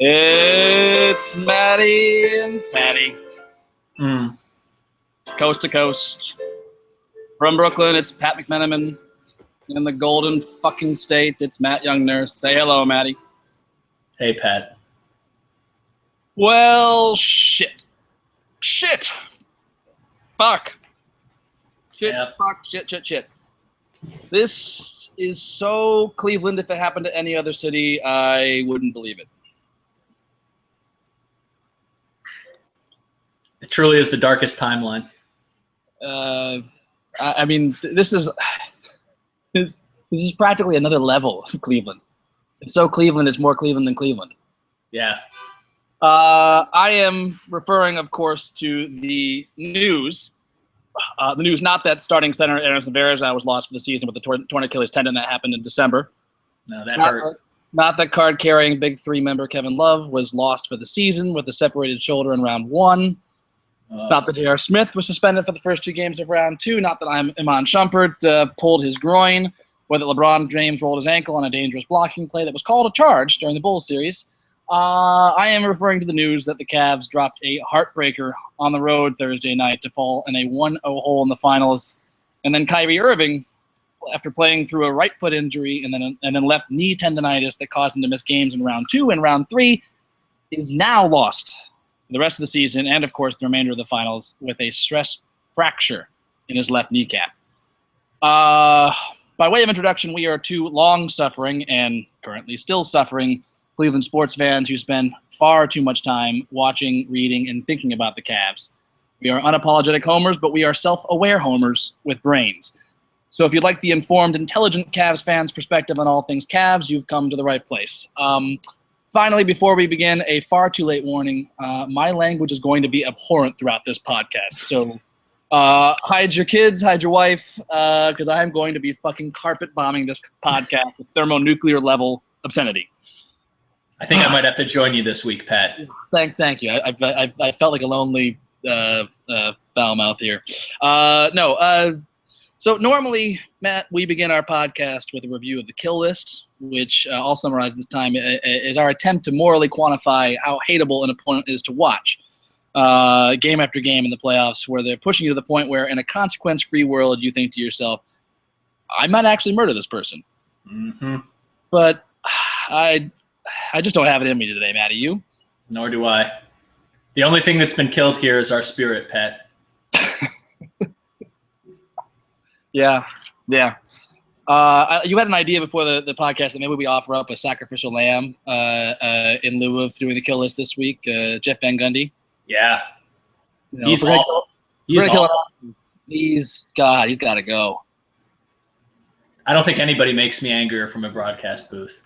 It's Maddie and Patty. Coast to coast. From Brooklyn, it's Pat McMenamin. In the golden fucking state, it's Matt Youngner. Say hello, Maddie. Hey, Pat. Well, shit. Shit. Fuck. Shit, Yep. fuck, shit. This is so Cleveland. If it happened to any other city, I wouldn't believe it. It truly is the darkest timeline. I mean, this is practically another level of Cleveland. It's so Cleveland, it's more Cleveland than Cleveland. Yeah. I am referring, of course, to the news. The news, not that starting center Anderson Varejao was lost for the season with the torn Achilles tendon that happened in December. No, that hurt. Not that card-carrying big three member Kevin Love was lost for the season with a separated shoulder in round 1. Not that J.R. Smith was suspended for the first 2 games of round 2. Not that Iman Shumpert pulled his groin. Or that LeBron James rolled his ankle on a dangerous blocking play that was called a charge during the Bulls series. I am referring to the news that the Cavs dropped a heartbreaker on the road Thursday night to fall in a 1-0 hole in the finals. And then Kyrie Irving, after playing through a right foot injury and then left knee tendonitis that caused him to miss games in round 2 and round 3, is now lost the rest of the season and, of course, the remainder of the finals with a stress fracture in his left kneecap. By way of introduction, we are 2 long-suffering and currently still suffering Cleveland sports fans who spend far too much time watching, reading, and thinking about the Cavs. We are unapologetic homers, but we are self-aware homers with brains. So if you'd like the informed, intelligent Cavs fans' perspective on all things Cavs, you've come to the right place. Finally, before we begin, a far too late warning. My language is going to be abhorrent throughout this podcast. So hide your kids, hide your wife, because I'm going to be fucking carpet bombing this podcast with thermonuclear level obscenity. I think I might have to join you this week, Pat. Thank you. I felt like a lonely foul mouth here. So normally, Matt, we begin our podcast with a review of the kill list, which I'll summarize this time is our attempt to morally quantify how hateable an opponent is to watch game after game in the playoffs, where they're pushing you to the point where in a consequence-free world you think to yourself, I might actually murder this person. Mm-hmm. But I just don't have it in me today, Matty. You? Nor do I. The only thing that's been killed here is our spirit, Pat. Yeah. You had an idea before the podcast that maybe we offer up a sacrificial lamb in lieu of doing the kill list this week. Jeff Van Gundy. Yeah. You know, He's awful. He's got to go. I don't think anybody makes me angrier from a broadcast booth.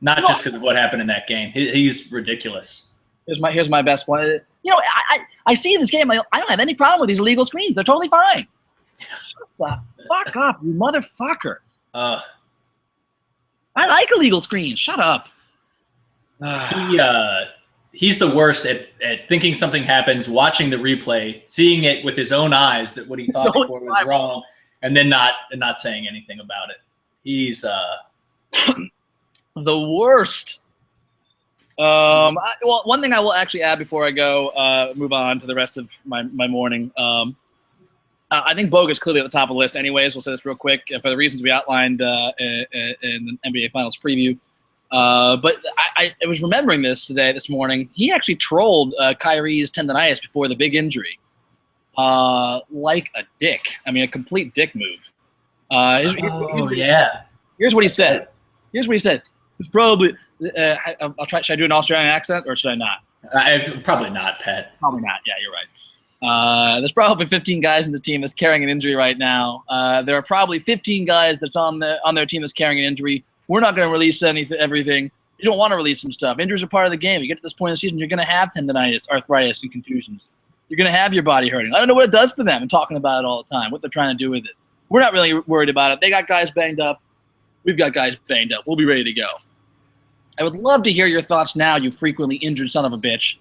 Not just because of what happened in that game. He's ridiculous. Here's my best one. You know, I see this game. I don't have any problem with these illegal screens. They're totally fine. Shut the fuck up, you motherfucker. I like illegal screens. Shut up. He's the worst at thinking something happens, watching the replay, seeing it with his own eyes that what he thought before was wrong, and then not saying anything about it. He's the worst. Well, one thing I will actually add before I go move on to the rest of my morning. I think Bogut is clearly at the top of the list anyways. We'll say this real quick for the reasons we outlined in the NBA Finals preview. But I was remembering this morning. He actually trolled Kyrie's tendonitis before the big injury. Like a dick. I mean, a complete dick move. Here's what he said. It's probably I'll try. Should I do an Australian accent or should I not? Probably not, Pat. Probably not. Yeah, you're right. There's probably 15 guys in the team that's carrying an injury right now. There are probably 15 guys that's on their team that's carrying an injury. We're not going to release everything. You don't want to release some stuff. Injuries are part of the game. You get to this point in the season, you're going to have tendonitis, arthritis, and contusions. You're going to have your body hurting. I don't know what it does for them and talking about it all the time, what they're trying to do with it. We're not really worried about it. They got guys banged up. We've got guys banged up. We'll be ready to go. I would love to hear your thoughts now, you frequently injured son of a bitch.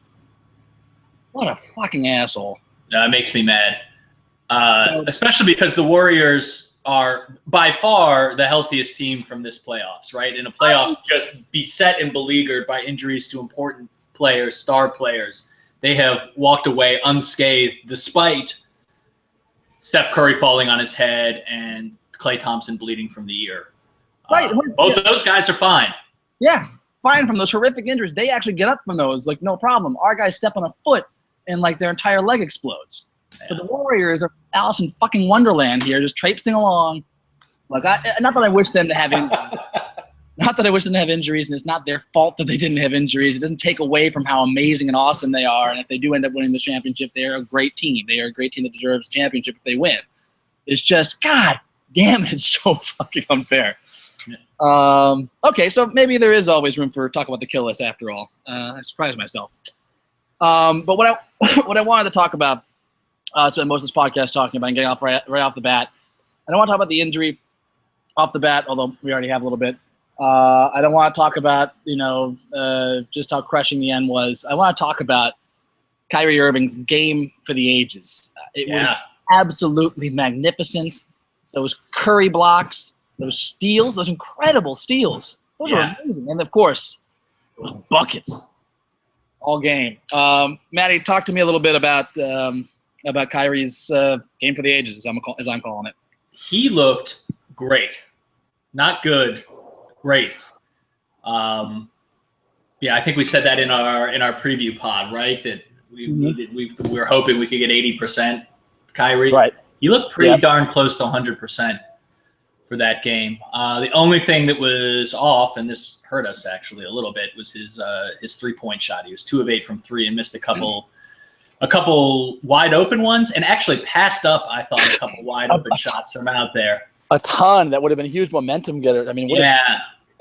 What a fucking asshole. No, it makes me mad. Especially because the Warriors are by far the healthiest team from this playoffs, right? In a playoff just beset and beleaguered by injuries to important players, star players. They have walked away unscathed despite Steph Curry falling on his head and Klay Thompson bleeding from the ear. Right. Both of those guys are fine. Yeah, fine from those horrific injuries. They actually get up from those, like, no problem. Our guys step on a foot and, like, their entire leg explodes. Yeah. But the Warriors are Alice in fucking Wonderland here, just traipsing along. Like, not that I wish them to have not that I wish them to have injuries, and it's not their fault that they didn't have injuries. It doesn't take away from how amazing and awesome they are. And if they do end up winning the championship, they are a great team. They are a great team that deserves a championship if they win. It's just, God damn it, it's so fucking unfair. Okay, so maybe there is always room for talk about the kill list after all. I surprised myself. But what I wanted to talk about, spend most of this podcast talking about and getting off right off the bat. I don't want to talk about the injury off the bat, although we already have a little bit. I don't want to talk about, just how crushing the end was. I want to talk about Kyrie Irving's game for the ages. It was absolutely magnificent. Those Curry blocks, those steals, those incredible steals. Those were amazing. And, of course, those buckets all game. Maddie, talk to me a little bit about Kyrie's game for the ages, as I'm calling it. He looked great. Not good. Great. I think we said that in our preview pod, right? That we were hoping we could get 80% Kyrie. Right. He looked pretty darn close to 100% for that game. The only thing that was off, and this hurt us actually a little bit, was his 3-point shot. He was 2 of 8 from 3 and missed a couple wide open ones, and actually passed up, I thought, a couple wide open shots from out there. A ton. That would have been a huge momentum getter. I mean,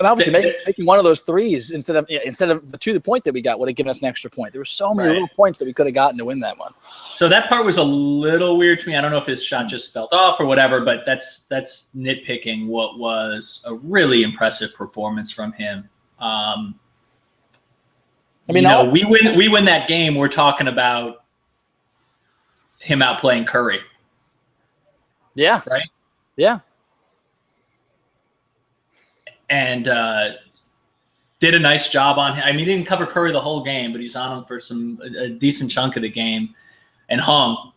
and obviously making one of those threes instead of the 2-point that we got would have given us an extra point. There were so many little points that we could have gotten to win that one. So that part was a little weird to me. I don't know if his shot just felt off or whatever, but that's nitpicking what was a really impressive performance from him. We win that game. We're talking about him outplaying Curry. Yeah. Right. Yeah. And did a nice job on him. I mean, he didn't cover Curry the whole game, but he's on him for a decent chunk of the game and hung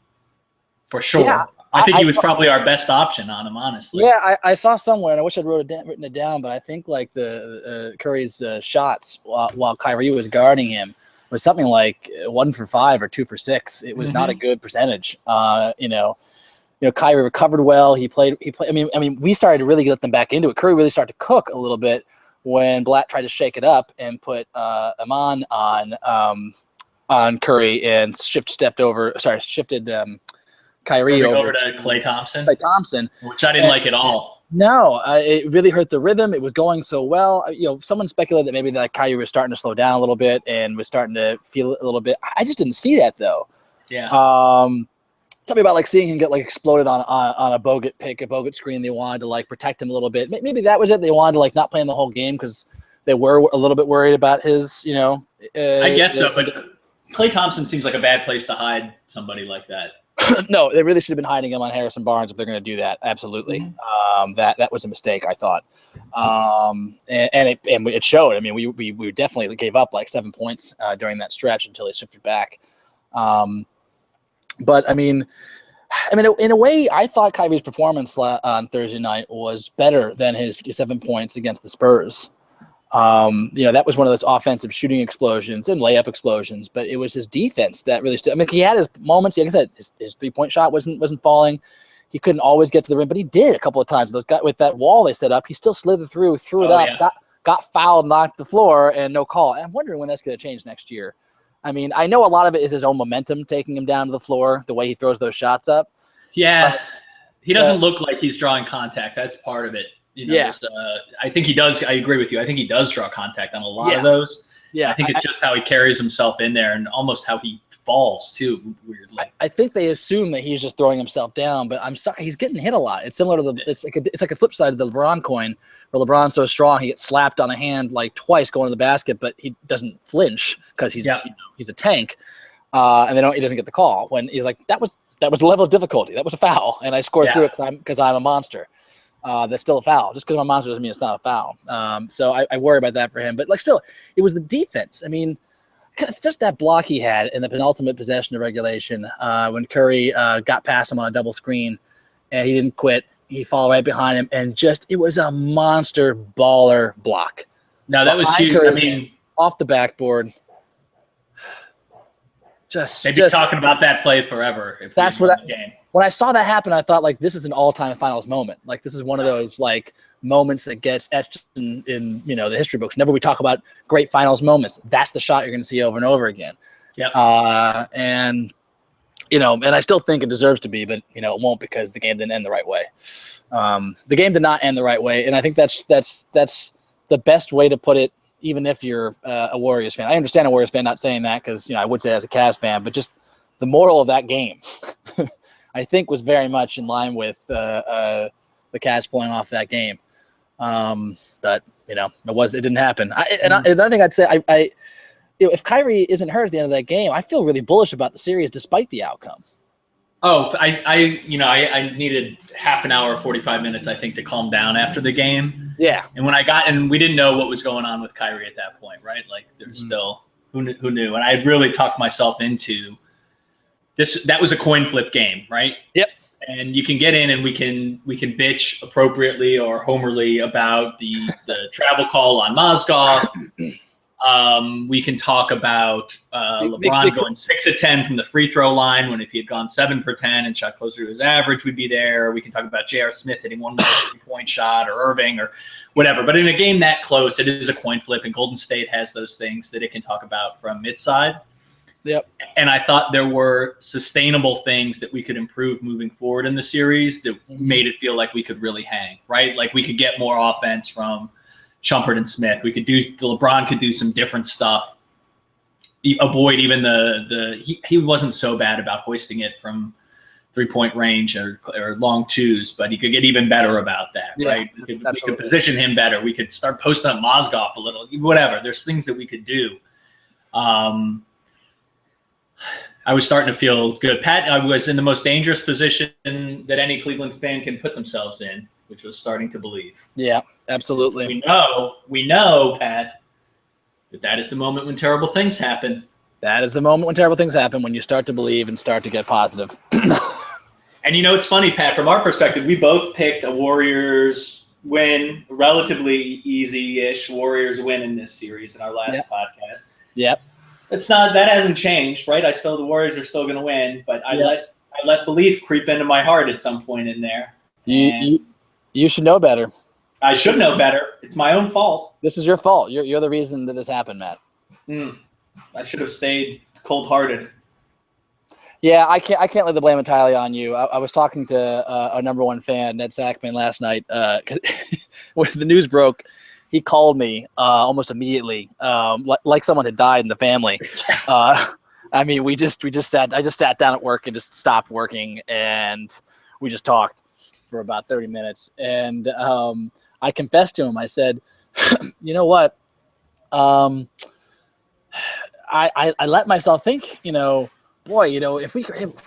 for sure. Yeah, I think he was probably our best option on him, honestly. Yeah, I saw somewhere, and I wish I'd written it down, but I think like the Curry's shots while Kyrie was guarding him was something like 1 for 5 or 2 for 6. It was not a good percentage. Kyrie recovered well. He played. I mean, we started to really get them back into it. Curry really started to cook a little bit when Blatt tried to shake it up and put Amon on Curry and shifted Kyrie over to Klay Thompson. Which I didn't like at all. No, it really hurt the rhythm. It was going so well. Someone speculated that maybe that Kyrie was starting to slow down a little bit and was starting to feel a little bit. I just didn't see that though. Yeah. Something about like seeing him get like exploded on a bogut pick, a bogut screen. They wanted to like protect him a little bit. Maybe that was it. They wanted to like not play him the whole game because they were a little bit worried about his, I guess so, but Klay Thompson seems like a bad place to hide somebody like that. No, they really should have been hiding him on Harrison Barnes if they're going to do that. Absolutely. That was a mistake, I thought. And it showed. I mean, we definitely gave up like 7 points during that stretch until they shifted back. But I mean, in a way, I thought Kyrie's performance on Thursday night was better than his 57 points against the Spurs. That was one of those offensive shooting explosions and layup explosions, but it was his defense that really stood. I mean, he had his moments. Like I said, his 3-point shot wasn't falling. He couldn't always get to the rim, but he did a couple of times. Those guys with that wall they set up, he still slithered through, threw it up, got fouled, knocked the floor, and no call. And I'm wondering when that's going to change next year. I mean, I know a lot of it is his own momentum taking him down to the floor, the way he throws those shots up. Yeah, he doesn't look like he's drawing contact. That's part of it. I think he does. I agree with you. I think he does draw contact on a lot of those. Yeah, I think it's just how he carries himself in there and almost how he balls too. Weirdly, I think they assume that he's just throwing himself down, but I'm sorry, he's getting hit a lot. It's similar to it's like a flip side of the LeBron coin, where LeBron's so strong he gets slapped on the hand like twice going to the basket, but he doesn't flinch because he's he's a tank, and he doesn't get the call when he's like that was a level of difficulty, that was a foul, and I scored through it because I'm a monster. That's still a foul. Just because I'm a monster doesn't mean it's not a foul. So I worry about that for him. But, like, still, it was the defense. I mean, just that block he had in the penultimate possession of regulation when Curry got past him on a double screen and he didn't quit. He followed right behind him, and it was a monster baller block. No, that was huge. I mean, off the backboard. They'd be talking about that play forever. That's what when I saw that happen, I thought, like, this is an all-time finals moment. Like, this is one of those, like, moments that gets etched in the history books. Whenever we talk about great finals moments, that's the shot you're going to see over and over again. Yep. And I still think it deserves to be, but, it won't because the game didn't end the right way. The game did not end the right way, and I think that's the best way to put it, even if you're a Warriors fan. I understand a Warriors fan not saying that because, I would say as a Cavs fan, but just the moral of that game, I think, was very much in line with the Cavs pulling off that game. But, it didn't happen. And I think I'd say if Kyrie isn't hurt at the end of that game, I feel really bullish about the series despite the outcome. Oh, I needed half an hour, 45 minutes, I think, to calm down after the game. Yeah. And when and we didn't know what was going on with Kyrie at that point, right? Like, there's still who knew? And I really talked myself into this. That was a coin flip game, right? Yep. And you can get in and we can bitch appropriately or homerly about the travel call on Mozgov. We can talk about LeBron going 6 of 10 from the free throw line when if he had gone 7 for 10 and shot closer to his average, we'd be there. We can talk about J.R. Smith hitting one more 3-point shot or Irving or whatever. But in a game that close, it is a coin flip, and Golden State has those things that it can talk about from its side. Yep. And I thought there were sustainable things that we could improve moving forward in the series that made it feel like we could really hang, right? Like we could get more offense from Shumpert and Smith. LeBron could do some different stuff. Avoid even he wasn't so bad about hoisting it from 3-point range or long twos, but he could get even better about that, right? We could position him better. We could start posting up Mozgov a little, whatever. There's things that we could do. I was starting to feel good. Pat, I was in the most dangerous position that any Cleveland fan can put themselves in, which was starting to believe. Yeah, absolutely. We know, Pat, that is the moment when terrible things happen. That is the moment when terrible things happen, when you start to believe and start to get positive. And it's funny, Pat, from our perspective, we both picked a Warriors win, relatively easy-ish Warriors win in this series in our last podcast. Yep. That hasn't changed, right? The Warriors are still going to win, but I let belief creep into my heart at some point in there. You should know better. I should know better. It's my own fault. This is your fault. You're the reason that this happened, Matt. I should have stayed cold-hearted. Yeah, I can't lay the blame entirely on you. I was talking to our number one fan, Ned Sackman, last night. When the news broke, he called me almost immediately, like someone had died in the family. I mean, I just sat down at work and just stopped working, and we just talked for about 30 minutes. And I confessed to him. I said, you know what? I let myself think, boy, if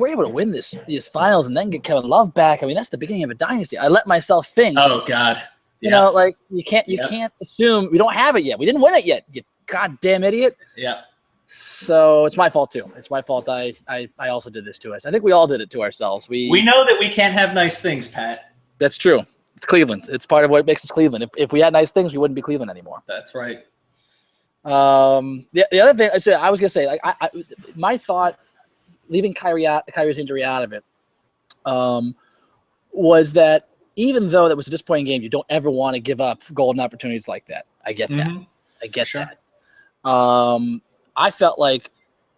we're able to win these finals and then get Kevin Love back, I mean, that's the beginning of a dynasty. I let myself think. Oh God. Like you can't assume we don't have it yet. We didn't win it yet. You goddamn idiot. Yeah. So it's my fault too. It's my fault. I also did this to us. I think we all did it to ourselves. We know that we can't have nice things, Pat. That's true. It's Cleveland. It's part of what makes us Cleveland. If we had nice things, we wouldn't be Cleveland anymore. That's right. The other thing I was gonna say, like my thought, leaving Kyrie's injury out of it, was that even though that was a disappointing game, you don't ever want to give up golden opportunities like that. I get that. I get that. I felt like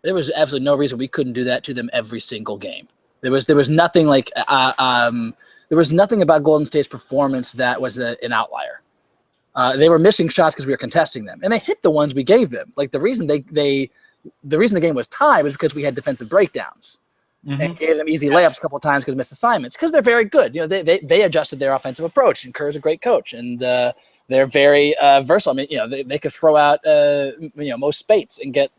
there was absolutely no reason we couldn't do that to them every single game. There was nothing like there was nothing about Golden State's performance that was an outlier. They were missing shots because we were contesting them, and they hit the ones we gave them. Like the reason they the reason the game was tied was because we had defensive breakdowns and gave them easy layups a couple of times because missed assignments. Because they're very good. You know, they adjusted their offensive approach. And Kerr's a great coach, and they're very versatile. I mean, you know, they could throw out most Spates and get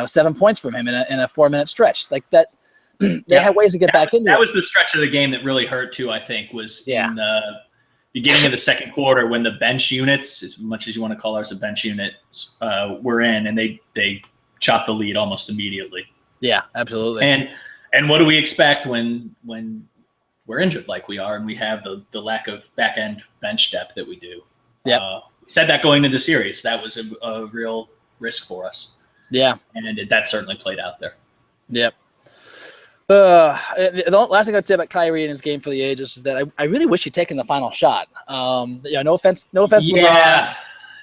7 points from him in a 4-minute stretch like that. They had ways to get back into it. That was the stretch of the game that really hurt too. I think was in the beginning of the second quarter when the bench units, as much as you want to call ours a bench unit, were in, and they chopped the lead almost immediately. Yeah, absolutely. And what do we expect when we're injured like we are, and we have the lack of back end bench depth that we do? Yeah, we said that going into the series, that was a real risk for us. Yeah, and that certainly played out there. Yep. The last thing I'd say about Kyrie and his game for the ages is that I really wish he'd taken the final shot. No offense to LeBron.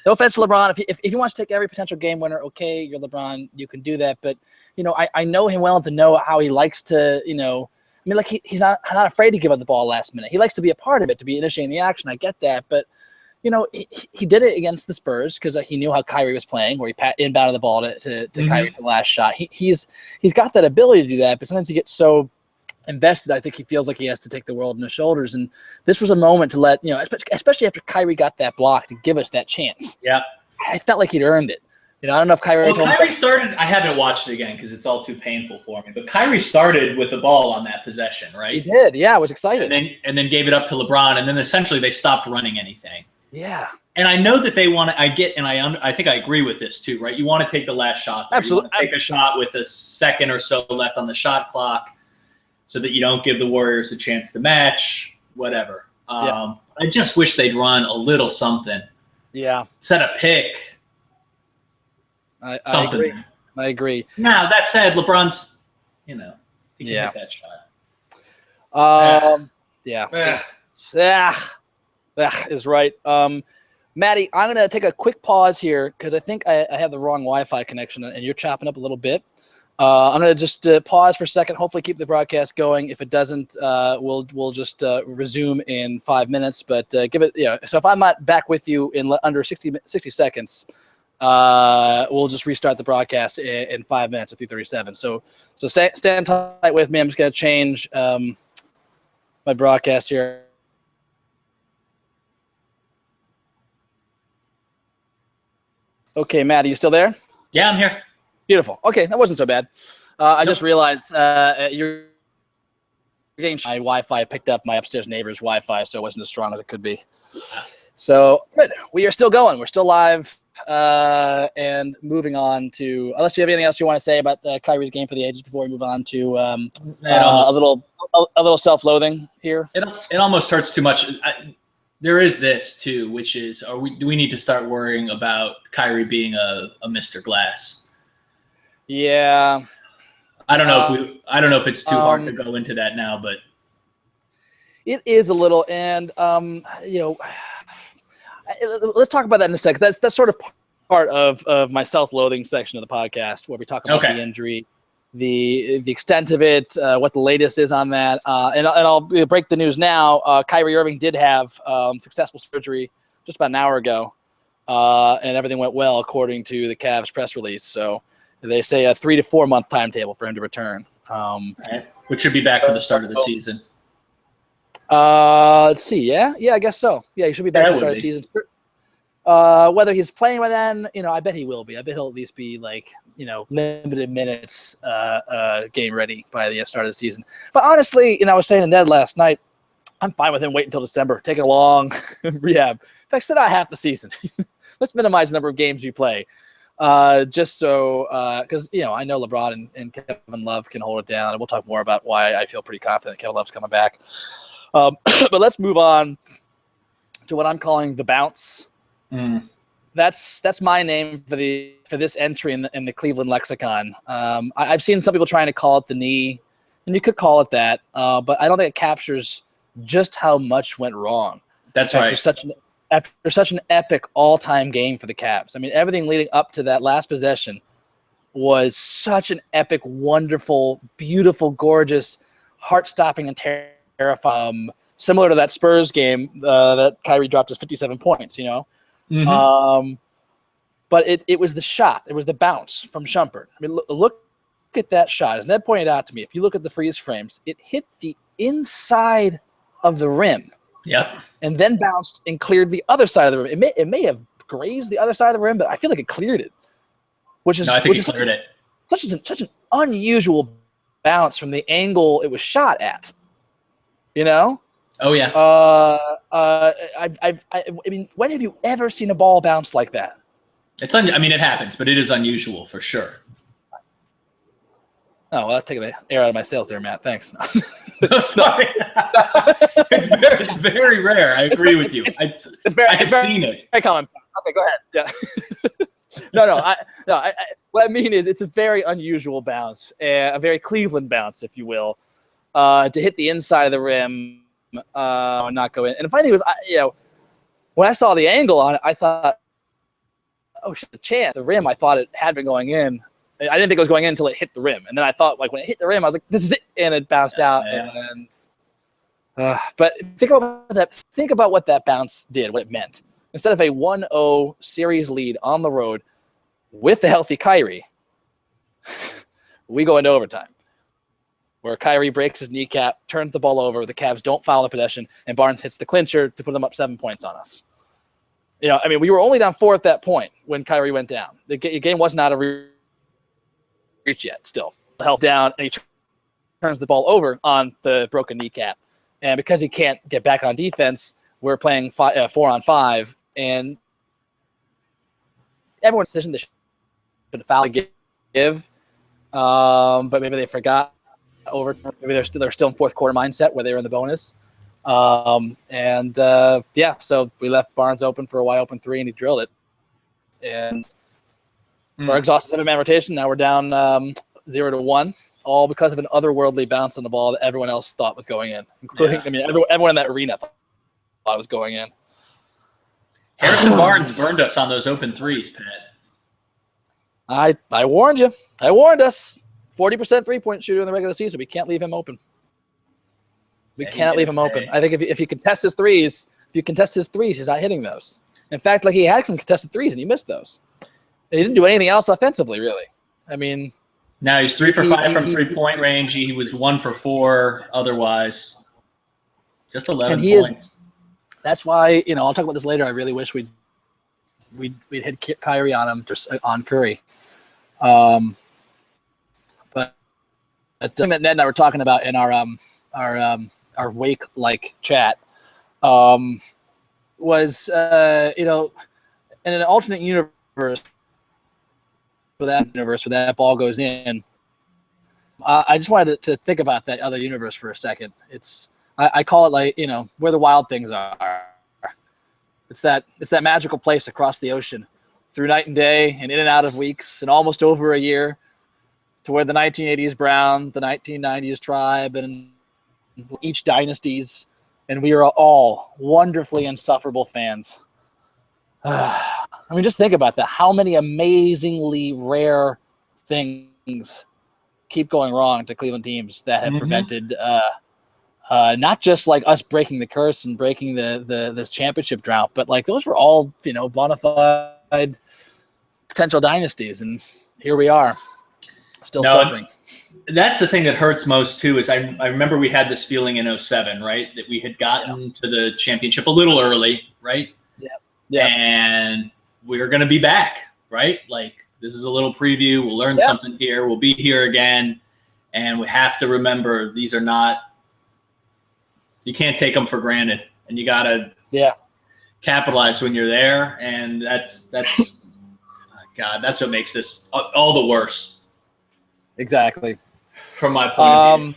No offense to LeBron. If he wants to take every potential game winner, okay, you're LeBron, you can do that. But I know him well enough to know how he likes to. He's not afraid to give up the ball last minute. He likes to be a part of it, to be initiating the action. I get that, but he did it against the Spurs because he knew how Kyrie was playing, where he inbounded the ball to Kyrie for the last shot. He's got that ability to do that, but sometimes he gets so invested, I think he feels like he has to take the world on his shoulders. And this was a moment to let, especially after Kyrie got that block, to give us that chance. Yeah. I felt like he'd earned it. I don't know if Kyrie told Kyrie started, I haven't watched it again because it's all too painful for me, but Kyrie started with the ball on that possession, right? He did. Yeah, I was excited. And then gave it up to LeBron, and then essentially they stopped running anything. Yeah. And I know that they want to, I think I agree with this too, right? You want to take the last shot. Absolutely. You want to take a shot with a second or so left on the shot clock so that you don't give the Warriors a chance to match, whatever. I just wish they'd run a little something. Yeah. Set a pick. I agree. Now, that said, LeBron's, he can hit that shot. That is right. Maddie, I'm going to take a quick pause here because I think I have the wrong Wi-Fi connection and you're chopping up a little bit. I'm going to just pause for a second, hopefully keep the broadcast going. If it doesn't, we'll just resume in 5 minutes. But give it, so if I'm not back with you in under 60 seconds, we'll just restart the broadcast in 5 minutes at 3:37. So stand tight with me. I'm just going to change my broadcast here. Okay, Matt, are you still there? Yeah, I'm here. Beautiful. Okay, that wasn't so bad. I just realized you're getting my Wi-Fi picked up my upstairs neighbor's Wi-Fi, so it wasn't as strong as it could be. So good. We are still going. We're still live and moving on to. Unless you have anything else you want to say about Kyrie's game for the ages before we move on to a little self-loathing here. It almost hurts too much. There is this too, which is, do we need to start worrying about Kyrie being a Mr. Glass? Yeah, I don't know if it's too hard to go into that now, but it is a little. And let's talk about that in a second. That's sort of part of my self-loathing section of the podcast, where we talk about the injury, the extent of it, what the latest is on that, and I'll break the news now. Kyrie Irving did have successful surgery just about an hour ago, and everything went well according to the Cavs press release. So they say a 3 to 4 month timetable for him to return. Which should be back for the start of the season. Let's see. Yeah, I guess so. Yeah, he should be back for the start of the season. Whether he's playing by then, I bet he will be. I bet he'll at least be limited minutes, game ready by the start of the season. But honestly, I was saying to Ned last night, I'm fine with him waiting until December, take a long rehab. In fact, sit out half the season. Let's minimize the number of games you play, just so because I know LeBron and Kevin Love can hold it down, and we'll talk more about why I feel pretty confident Kevin Love's coming back. But let's move on to what I'm calling the bounce. That's my name for this entry in the Cleveland lexicon. I've seen some people trying to call it the knee, and you could call it that, but I don't think it captures just how much went wrong. That's right. After such an epic all-time game for the Cavs. I mean, everything leading up to that last possession was such an epic, wonderful, beautiful, gorgeous, heart-stopping, and terrifying. Similar to that Spurs game that Kyrie dropped his 57 points. But it was the shot. It was the bounce from Shumpert. I mean, look at that shot. As Ned pointed out to me, if you look at the freeze frames, it hit the inside of the rim. Yep. And then bounced and cleared the other side of the rim. It may have grazed the other side of the rim, but I feel like it cleared it. I think it cleared it. Such an unusual bounce from the angle it was shot at. You know? Oh yeah. I mean, when have you ever seen a ball bounce like that? I mean, it happens, but it is unusual for sure. Oh, well, I'll take the air out of my sails there, Matt. Thanks. Sorry. It's very rare. I agree with you. I've seen it. Very common. Okay, go ahead. Yeah. No. What I mean is, it's a very unusual bounce, a very Cleveland bounce, if you will, to hit the inside of the rim and not go in. And the funny thing was, when I saw the angle on it, I thought, oh shit, the chance, the rim. I thought it had been going in. I didn't think it was going in until it hit the rim, and then I thought, like, when it hit the rim, I was like, "This is it," and it bounced out. And but think about that. Think about what that bounce did, what it meant. Instead of a 1-0 series lead on the road with the healthy Kyrie, we go into overtime, where Kyrie breaks his kneecap, turns the ball over, the Cavs don't foul the possession, and Barnes hits the clincher to put them up 7 points on us. I mean, we were only down 4 at that point when Kyrie went down. The game wasn't out of reach yet, still. Held down, and he turns the ball over on the broken kneecap. And because he can't get back on defense, we're playing 4-on-5, and everyone's decision they should foul and give. But maybe they forgot maybe they're still in fourth quarter mindset where they were in the bonus. So we left Barnes open for a wide open 3, and he drilled it. And we're exhausted 7-man rotation. Now we're down 0-1, all because of an otherworldly bounce on the ball that everyone else thought was going in, including everyone in that arena thought it was going in. Harrison Barnes burned us on those open 3s, Pat. I warned you. I warned us. 40% 3-point shooter in the regular season. We can't leave him open. We cannot leave him open. I think if you contest his threes, he's not hitting those. In fact, like, he had some contested threes and he missed those. And he didn't do anything else offensively, really. I mean, now he's 3 for 5 from 3-point range. He was 1 for 4 otherwise. Just 11 points. That's why, I'll talk about this later. I really wish we'd hit Kyrie on him, on Curry. But Ned and I were talking about in our wake-like chat was, in an alternate universe, where that ball goes in, I just wanted to think about that other universe for a second. I call it, like, where the wild things are. It's that magical place across the ocean, through night and day, and in and out of weeks, and almost over a year, to where the 1980s Brown, the 1990s Tribe, and each dynasties, and we are all wonderfully insufferable fans. I mean, just think about that. How many amazingly rare things keep going wrong to Cleveland teams that have prevented not just like us breaking the curse and breaking this championship drought, but like those were all, bona fide potential dynasties, and here we are, still suffering. That's the thing that hurts most too. Is I remember we had this feeling in 2007, right, that we had gotten to the championship a little early, right? Yeah. And we're going to be back, right? Like, this is a little preview. We'll learn something here. We'll be here again. And we have to remember, these are not, you can't take them for granted. And you got to capitalize when you're there. And that's God, that's what makes this all the worse. Exactly. From my point of view.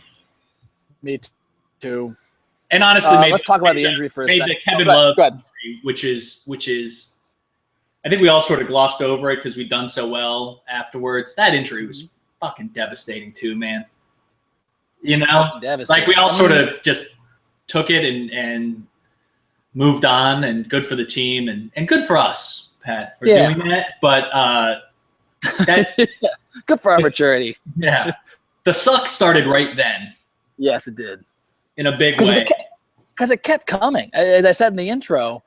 Me too. And honestly, let's talk about the injury for a second. The Kevin Love injury, which is, I think we all sort of glossed over it because we'd done so well afterwards. That injury was fucking devastating too, man. Like, we all sort of just took it and moved on, and good for the team and good for us, Pat, for doing that. But good for our maturity. Yeah. The suck started right then. Yes, it did. In a big way. Because it kept coming. As I said in the intro,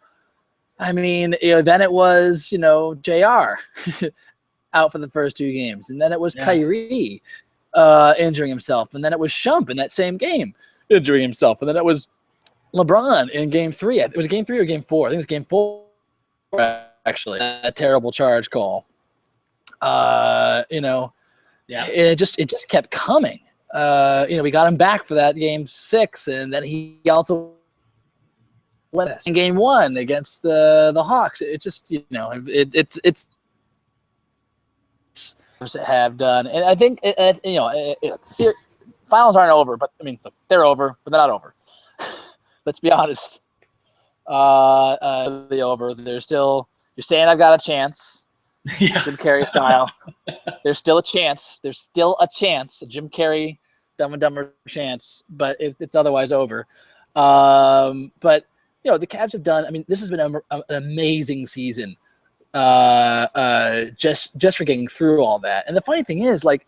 I mean, then it was, JR out for the first 2 games. And then it was Kyrie injuring himself. And then it was Shump in that same game injuring himself. And then it was LeBron in game 3. It was game 3 or game 4. I think it was game 4, actually. A terrible charge call. It just kept coming. We got him back for that game 6, and then he also went in game 1 against the Hawks. It just, it's have done, and I think finals aren't over, but I mean they're over, but they're not over. Let's be honest. They're over. They're still. You're saying I've got a chance. Yeah. Jim Carrey style. There's still a chance. There's still a chance. A Jim Carrey, Dumb and Dumber chance, but it's otherwise over. But the Cavs have done. I mean, this has been an amazing season. Just for getting through all that. And the funny thing is, like,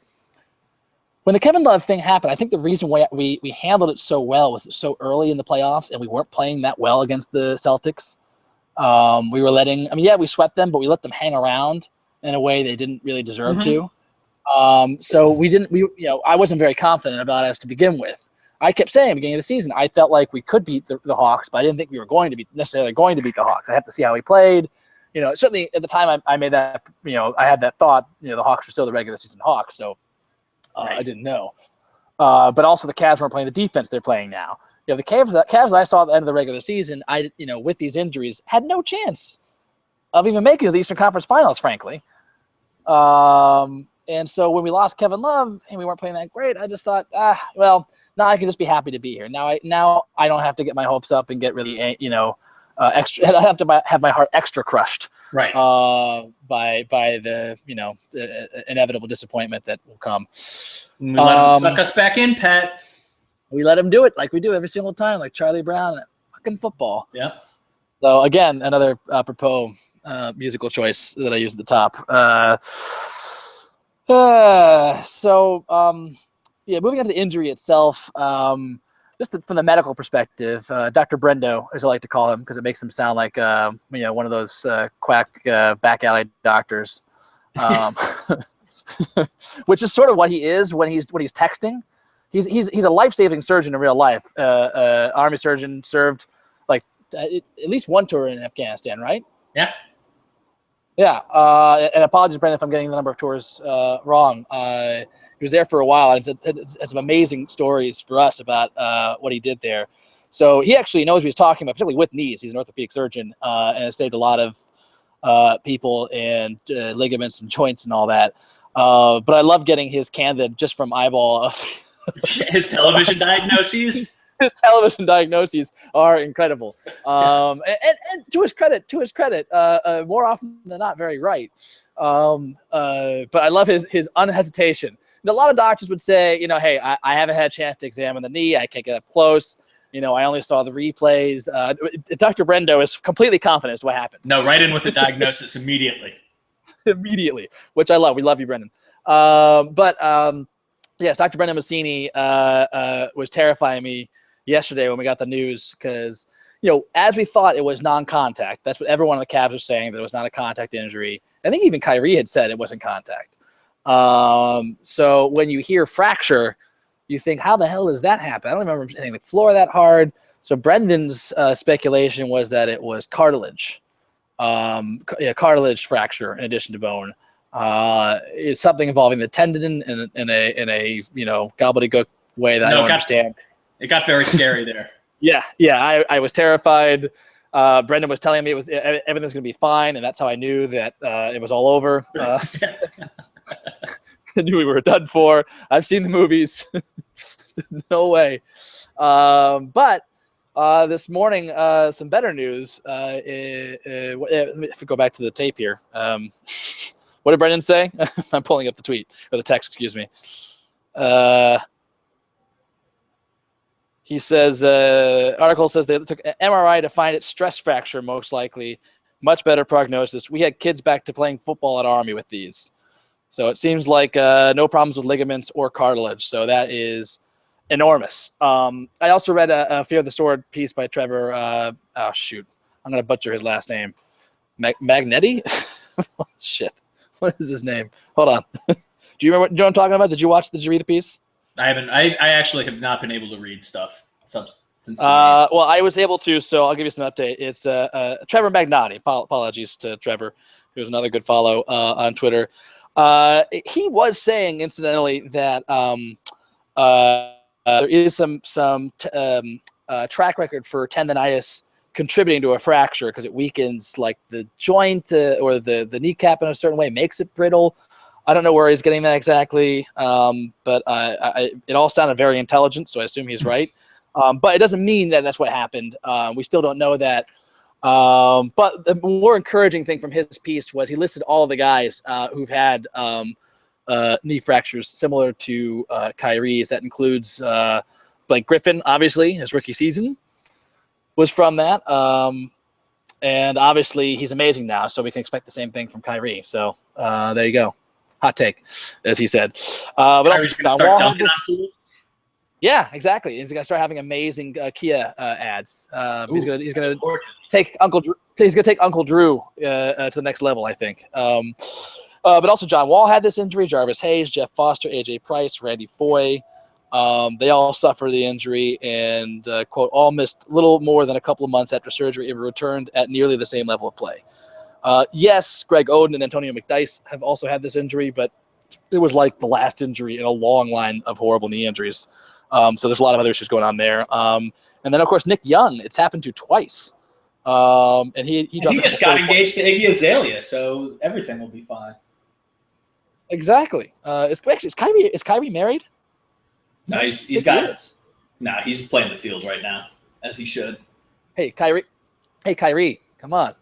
when the Kevin Love thing happened, I think the reason why we handled it so well was so early in the playoffs, and we weren't playing that well against the Celtics. We were we swept them, but we let them hang around in a way they didn't really deserve to. So I wasn't very confident about us to begin with. I kept saying at the beginning of the season, I felt like we could beat the Hawks, but I didn't think we were necessarily going to beat the Hawks. I have to see how we played. Certainly at the time I made that, I had that thought, the Hawks were still the regular season Hawks. So I didn't know. But also the Cavs weren't playing the defense they're playing now. The Cavs I saw at the end of the regular season, with these injuries, had no chance of even making it to the Eastern Conference Finals, frankly. And so when we lost Kevin Love and we weren't playing that great, I just thought, now I can just be happy to be here. Now I don't have to get my hopes up and get really, extra. I have to have my heart extra crushed, right? By the the inevitable disappointment that will come. We let him suck us back in, Pat. We let him do it like we do every single time, like Charlie Brown and fucking football. Yeah. So again, another apropos musical choice that I use at the top. Moving on to the injury itself. Just from the medical perspective, Dr. Brendo, as I like to call him, because it makes him sound like one of those quack back alley doctors, which is sort of what he is when he's texting. He's a life-saving surgeon in real life. Army surgeon, served like at least one tour in Afghanistan, right? Yeah. Yeah. And apologies, Brendan, if I'm getting the number of tours wrong. He was there for a while, and it's some amazing stories for us about what he did there. So he actually knows what he's talking about, particularly with knees. He's an orthopedic surgeon, and has saved a lot of people and ligaments and joints and all that. But I love getting his candid just from eyeball of his television diagnoses. His television diagnoses are incredible. And to his credit, more often than not, very right. But I love his unhesitation. A lot of doctors would say, hey, I haven't had a chance to examine the knee. I can't get up close. I only saw the replays. Dr. Brendo is completely confident as to what happened. No, right in with the diagnosis immediately. Immediately, which I love. We love you, Brendan. Yes, Dr. Brendan Massini was terrifying me yesterday when we got the news because, as we thought it was non-contact. That's what everyone on the Cavs was saying, that it was not a contact injury. I think even Kyrie had said it wasn't contact. So when you hear fracture, you think, how the hell does that happen? I don't remember hitting the floor that hard. So Brendan's speculation was that it was cartilage. Cartilage fracture in addition to bone. It's something involving the tendon in a gobbledygook way that I don't understand. It got very scary there. Yeah. I was terrified. Brendan was telling me everything's going to be fine, and that's how I knew that it was all over. I knew we were done for. I've seen the movies. No way. But this morning, some better news. Let me go back to the tape here. What did Brendan say? I'm pulling up the tweet, or the text, excuse me. He says, article says they took an MRI to find it stress fracture, most likely. Much better prognosis. We had kids back to playing football at Army with these. So it seems like no problems with ligaments or cartilage. So that is enormous. I also read a Fear of the Sword piece by Trevor. I'm going to butcher his last name. Magnetti? Shit. What is his name? Hold on. Do you remember what I'm talking about? Did you read the piece? I haven't. I actually have not been able to read stuff since. Well, I was able to, so I'll give you some update. It's Trevor Magnotti. Apologies to Trevor, who's another good follow on Twitter. He was saying, incidentally, that there is some track record for tendonitis contributing to a fracture because it weakens like the joint or the kneecap in a certain way, makes it brittle. I don't know where he's getting that exactly, but it all sounded very intelligent, so I assume he's right. But it doesn't mean that that's what happened. We still don't know that. But the more encouraging thing from his piece was he listed all of the guys who've had knee fractures similar to Kyrie's. That includes Blake Griffin, obviously, his rookie season was from that. And obviously he's amazing now, so we can expect the same thing from Kyrie. So there you go. Hot take, as he said. But Kyrie's also, gonna start dunking on fools? yeah, exactly. He's gonna start having amazing Kia ads. He's gonna take Uncle Drew. He's gonna take Uncle Drew to the next level, I think. But also John Wall had this injury. Jarvis Hayes, Jeff Foster, AJ Price, Randy Foye. They all suffered the injury and quote all missed little more than a couple of months after surgery and returned at nearly the same level of play. Yes, Greg Oden and Antonio McDyess have also had this injury, but it was like the last injury in a long line of horrible knee injuries. So there's a lot of other issues going on there. And then, of course, Nick Young, it's happened to twice. And he just got engaged to Iggy Azalea, so everything will be fine. Exactly. Is Kyrie married? No, he's playing the field right now, as he should. Hey, Kyrie, come on.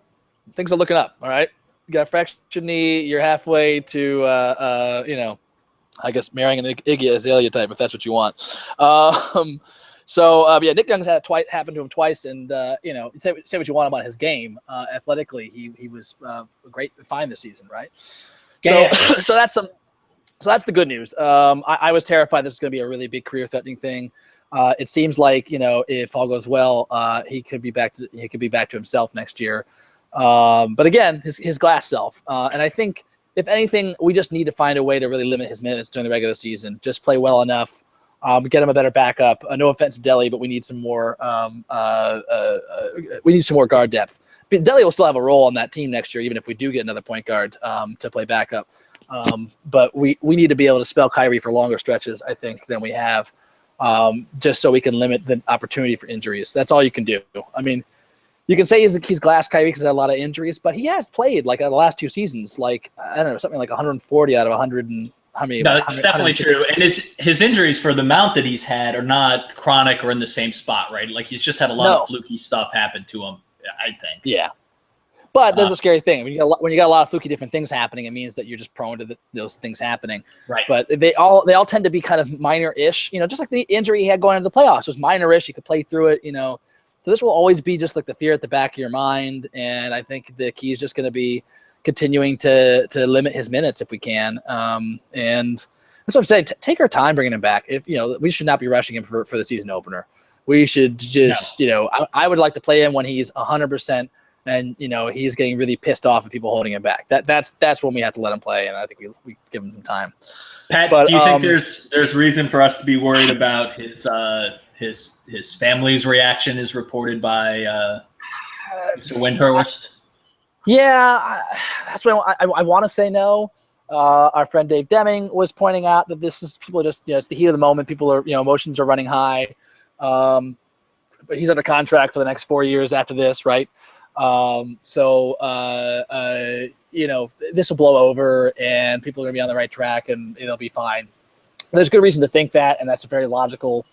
Things are looking up, all right? You got a fractured knee. You're halfway to, I guess marrying an Iggy Azalea type, if that's what you want. Yeah, Nick Young's had it happened to him twice, and say what you want about his game. Athletically, he was fine this season, right? Yeah. So that's the good news. I was terrified this was going to be a really big career-threatening thing. It seems like if all goes well, he could be back to himself next year. But again, his glass self. And I think if anything, we just need to find a way to really limit his minutes during the regular season. Just play well enough. Get him a better backup. No offense to Delly, but we need some more. We need some more guard depth. But Delly will still have a role on that team next year, even if we do get another point guard to play backup. But we need to be able to spell Kyrie for longer stretches, I think, than we have, just so we can limit the opportunity for injuries. That's all you can do. I mean, you can say he's glass Kyrie because he had a lot of injuries, but he has played like the last two seasons, like I don't know, something like 140 out of 100 and how many? No, that's definitely true. And his injuries for the amount that he's had are not chronic or in the same spot, right? Like he's just had a lot of fluky stuff happen to him, I think. Yeah. But there's a scary thing. When you got a lot of fluky different things happening, it means that you're just prone to those things happening. Right. But they all tend to be kind of minor-ish. Just like the injury he had going into the playoffs it was minor-ish. You could play through it. So this will always be just like the fear at the back of your mind. And I think the key is just going to be continuing to limit his minutes if we can. And that's what I'm saying. Take our time bringing him back. If we should not be rushing him for the season opener. We should just I would like to play him when he's 100%. And he's getting really pissed off at people holding him back. That's when we have to let him play, and I think we give him some time. Pat, do you think there's reason for us to be worried about his family's reaction, as reported by Mr. Windhurst? Yeah, that's what I want to say no. Our friend Dave Deming was pointing out that this is people just it's the heat of the moment. People are emotions are running high. But he's under contract for the next 4 years after this, right? This will blow over and people are going to be on the right track and it'll be fine. There's good reason to think that, and that's a very logical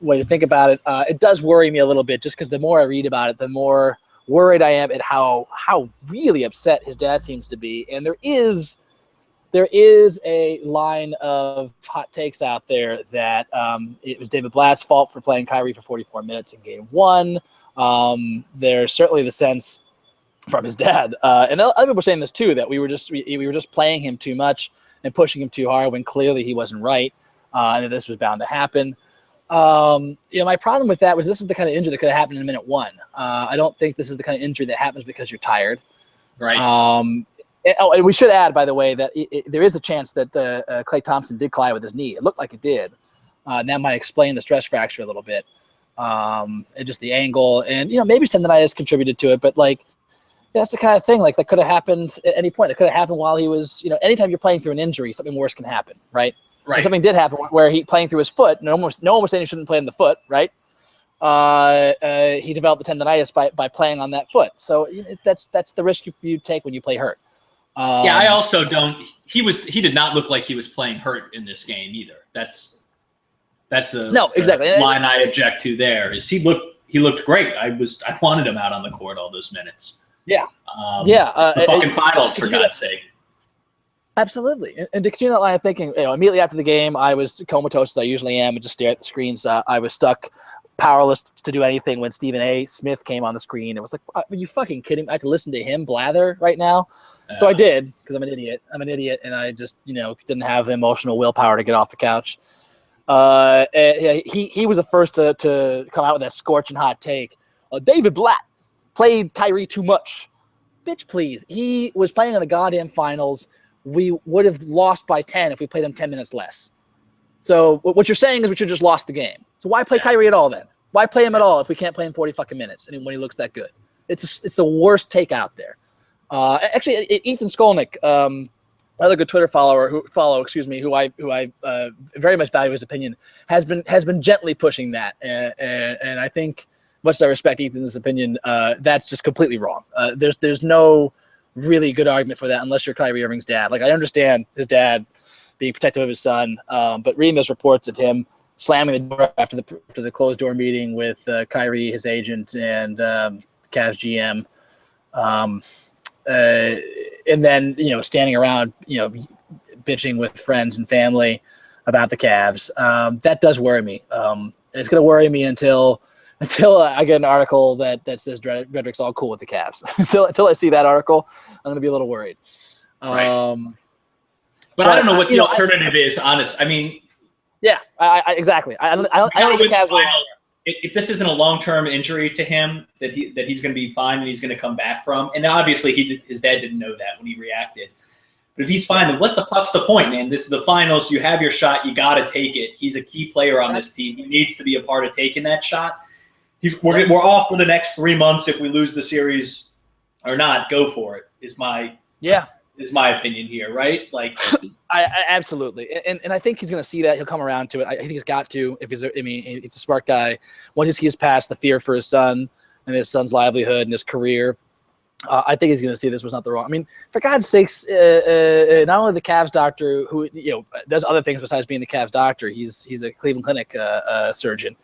way to think about it. It does worry me a little bit just because the more I read about it, the more worried I am at how really upset his dad seems to be. And there is a line of hot takes out there that it was David Blatt's fault for playing Kyrie for 44 minutes in game one. There's certainly the sense from his dad, and other people are saying this too, that we were just playing him too much and pushing him too hard when clearly he wasn't right, and that this was bound to happen. My problem with that was this is the kind of injury that could have happened in minute one. I don't think this is the kind of injury that happens because you're tired. Right. And we should add, by the way, that there is a chance that Klay Thompson did collide with his knee. It looked like it did. And that might explain the stress fracture a little bit. And just the angle. And, maybe tendonitis contributed to it. But, that's the kind of thing, that could have happened at any point. It could have happened while he was, anytime you're playing through an injury, something worse can happen, right? Right. And something did happen where he playing through his foot. No one was saying he shouldn't play in the foot, right? He developed the tendonitis by playing on that foot. So that's the risk you take when you play hurt. I also don't. He did not look like he was playing hurt in this game either. That's exactly the line I object to. There is he looked great. I wanted him out on the court all those minutes. Yeah, the fucking finals, for God's sake. Absolutely. And to continue that line of thinking, immediately after the game, I was comatose as I usually am and just stare at the screens. I was stuck, powerless to do anything when Stephen A. Smith came on the screen. It was like, are you fucking kidding me? I have to listen to him blather right now? So I did, because I'm an idiot. And I just, didn't have the emotional willpower to get off the couch. He was the first to come out with that scorching hot take. David Blatt played Kyrie too much. Bitch, please. He was playing in the goddamn finals. We would have lost by 10 if we played him 10 minutes less. So what you're saying is we should just lost the game. So why play Kyrie at all then? Why play him at all if we can't play him 40 fucking minutes and when he looks that good? It's the worst take out there. Actually, Ethan Skolnick, another good Twitter follower who I very much value his opinion, has been gently pushing that, and I think, much as I respect Ethan's opinion, that's just completely wrong. There's no really good argument for that unless you're Kyrie Irving's dad. I understand his dad being protective of his son, but reading those reports of him slamming the door after the closed door meeting with Kyrie, his agent, and Cavs GM, and then standing around bitching with friends and family about the Cavs, that does worry me. It's going to worry me until I get an article that says Dredrick's all cool with the Cavs. until I see that article, I'm going to be a little worried. Right. But I don't know what the alternative is, honest. I mean, yeah, exactly. I don't think the Cavs are. If this isn't a long-term injury to him that he's going to be fine and he's going to come back from, and obviously his dad didn't know that when he reacted. But if he's fine, then what the fuck's the point, man? This is the finals. You have your shot. You got to take it. He's a key player on this team. He needs to be a part of taking that shot. We're off for the next 3 months. If we lose the series or not, go for it. Is my opinion here, right? I absolutely, and I think he's going to see that. He'll come around to it. I think he's got to. He's a smart guy. Once he gets past the fear for his son and his son's livelihood and his career, I think he's going to see this was not the wrong. I mean, for God's sakes, not only the Cavs doctor who does other things besides being the Cavs doctor, he's a Cleveland Clinic surgeon.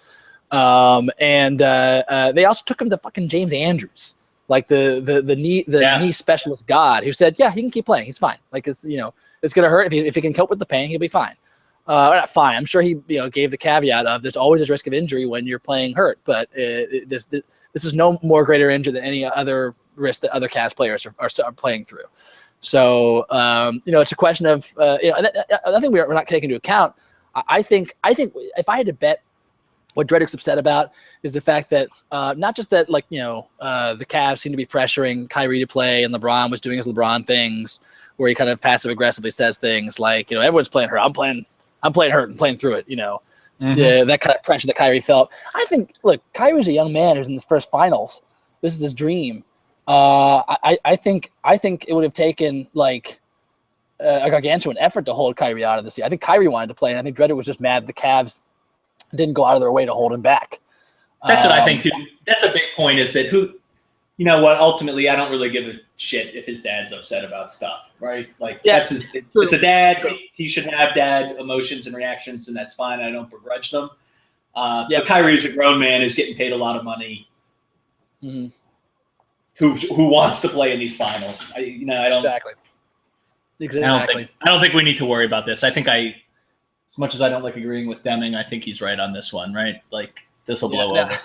And they also took him to fucking James Andrews, the knee specialist god, who said, yeah, he can keep playing. He's fine. It's going to hurt. If he can cope with the pain, he'll be fine. Or not fine. I'm sure he gave the caveat of there's always a risk of injury when you're playing hurt, but this is no more greater injury than any other risk that other Cavs players are playing through. So, it's a question of, another thing we're not taking into account. I think if I had to bet, what Dredrick's upset about is the fact that not just that, the Cavs seem to be pressuring Kyrie to play, and LeBron was doing his LeBron things, where he kind of passive aggressively says things like, everyone's playing hurt. I'm playing hurt and playing through it. That kind of pressure that Kyrie felt. I think, look, Kyrie's a young man who's in his first finals. This is his dream. I think it would have taken a gargantuan effort to hold Kyrie out of this year. I think Kyrie wanted to play, and I think Dredrick was just mad the Cavs didn't go out of their way to hold him back. That's what I think too. That's a big point, is that ultimately I don't really give a shit if his dad's upset about stuff, right? It's a dad. He should have dad emotions and reactions, and that's fine. I don't begrudge them. But Kyrie's a grown man who's getting paid a lot of money, who wants to play in these finals. I don't. Exactly. I don't think we need to worry about this. I think as much as I don't like agreeing with Deming, I think he's right on this one, right? This will blow over.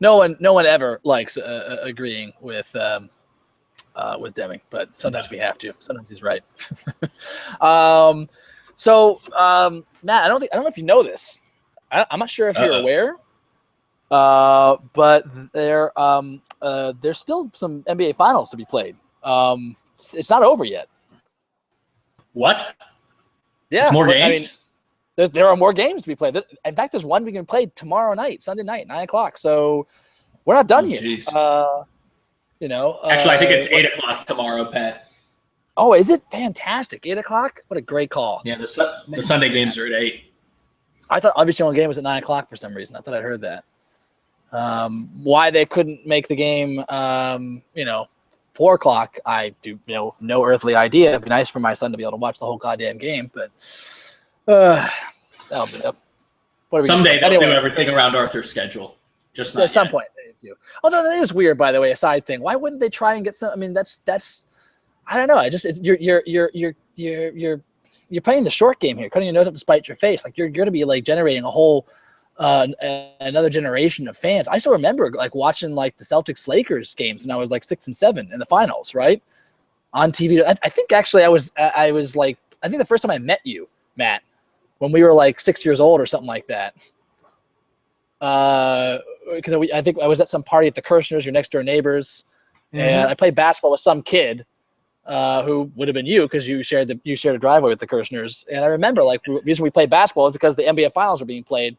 No one ever likes agreeing with Deming, but sometimes we have to. Sometimes he's right. So, Matt, I don't know if you know this. I'm not sure if you're aware, but there's still some NBA Finals to be played. It's not over yet. What? Yeah, more games. I mean, there are more games to be played. In fact, there's one we can play tomorrow night, Sunday night, 9:00. So we're not done yet. You know, actually, I think it's 8:00 tomorrow, Pat. Oh, is it? Fantastic! 8:00. What a great call. Yeah, the Sunday games are at 8. I thought obviously one game was at 9:00 for some reason. I thought I'd heard that. Why they couldn't make the game, 4:00, I do no earthly idea. It'd be nice for my son to be able to watch the whole goddamn game, but that'll be up. Someday they'll do everything around Arthur's schedule. Just not at some yet. point they do. Although that is weird, by the way. A side thing. Why wouldn't they try and get some? I mean, that's. I don't know. You're playing the short game here, cutting your nose up to spite your face. Like you're going to be like generating a whole another generation of fans. I still remember like watching like the Celtics Lakers games when I was like 6 and 7 in the finals, right? On TV. I think actually I was like, I think the first time I met you, Matt, when we were like 6 years old or something like that. Because I think I was at some party at the Kirshner's, your next door neighbors, and I played basketball with some kid who would have been you because you shared a driveway with the Kirshner's. And I remember like the reason we played basketball is because the NBA Finals were being played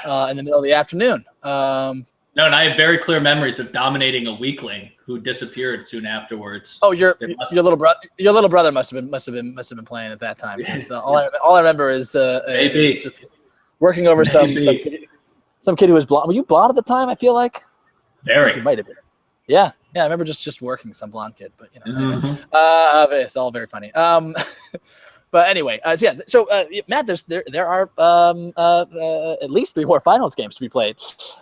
in the middle of the afternoon. No, and I have very clear memories of dominating a weakling who disappeared soon afterwards. Oh, your little brother must have been playing at that time. All I remember is just working over some kid who was blonde. Were you blonde at the time? I feel like very. You might have been. Yeah. I remember just working some blonde kid, but it's all very funny. But anyway, so Matt, there are at least 3 more finals games to be played,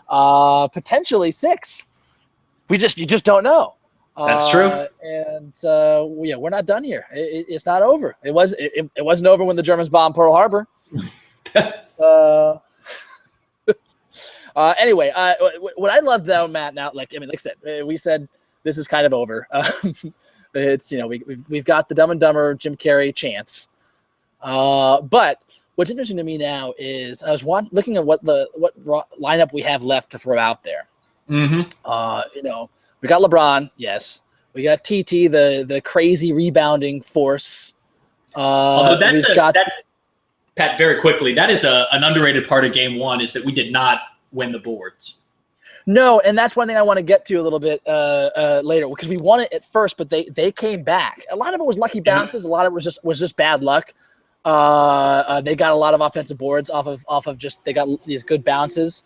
potentially 6. You just don't know. That's true. And we're not done here. It's not over. It wasn't over when the Germans bombed Pearl Harbor. Anyway, what I love though, Matt, now, like I said, we said this is kind of over. It's we've got the Dumb and Dumber Jim Carrey chance. But what's interesting to me now is I was looking at what lineup we have left to throw out there. We got LeBron, yes. We got TT, the crazy rebounding force. Although Pat, very quickly, that is an underrated part of Game 1 is that we did not win the boards. No, and that's one thing I want to get to a little bit later because we won it at first, but they came back. A lot of it was lucky bounces. A lot of it was just bad luck. They got a lot of offensive boards off of just they got these good bounces.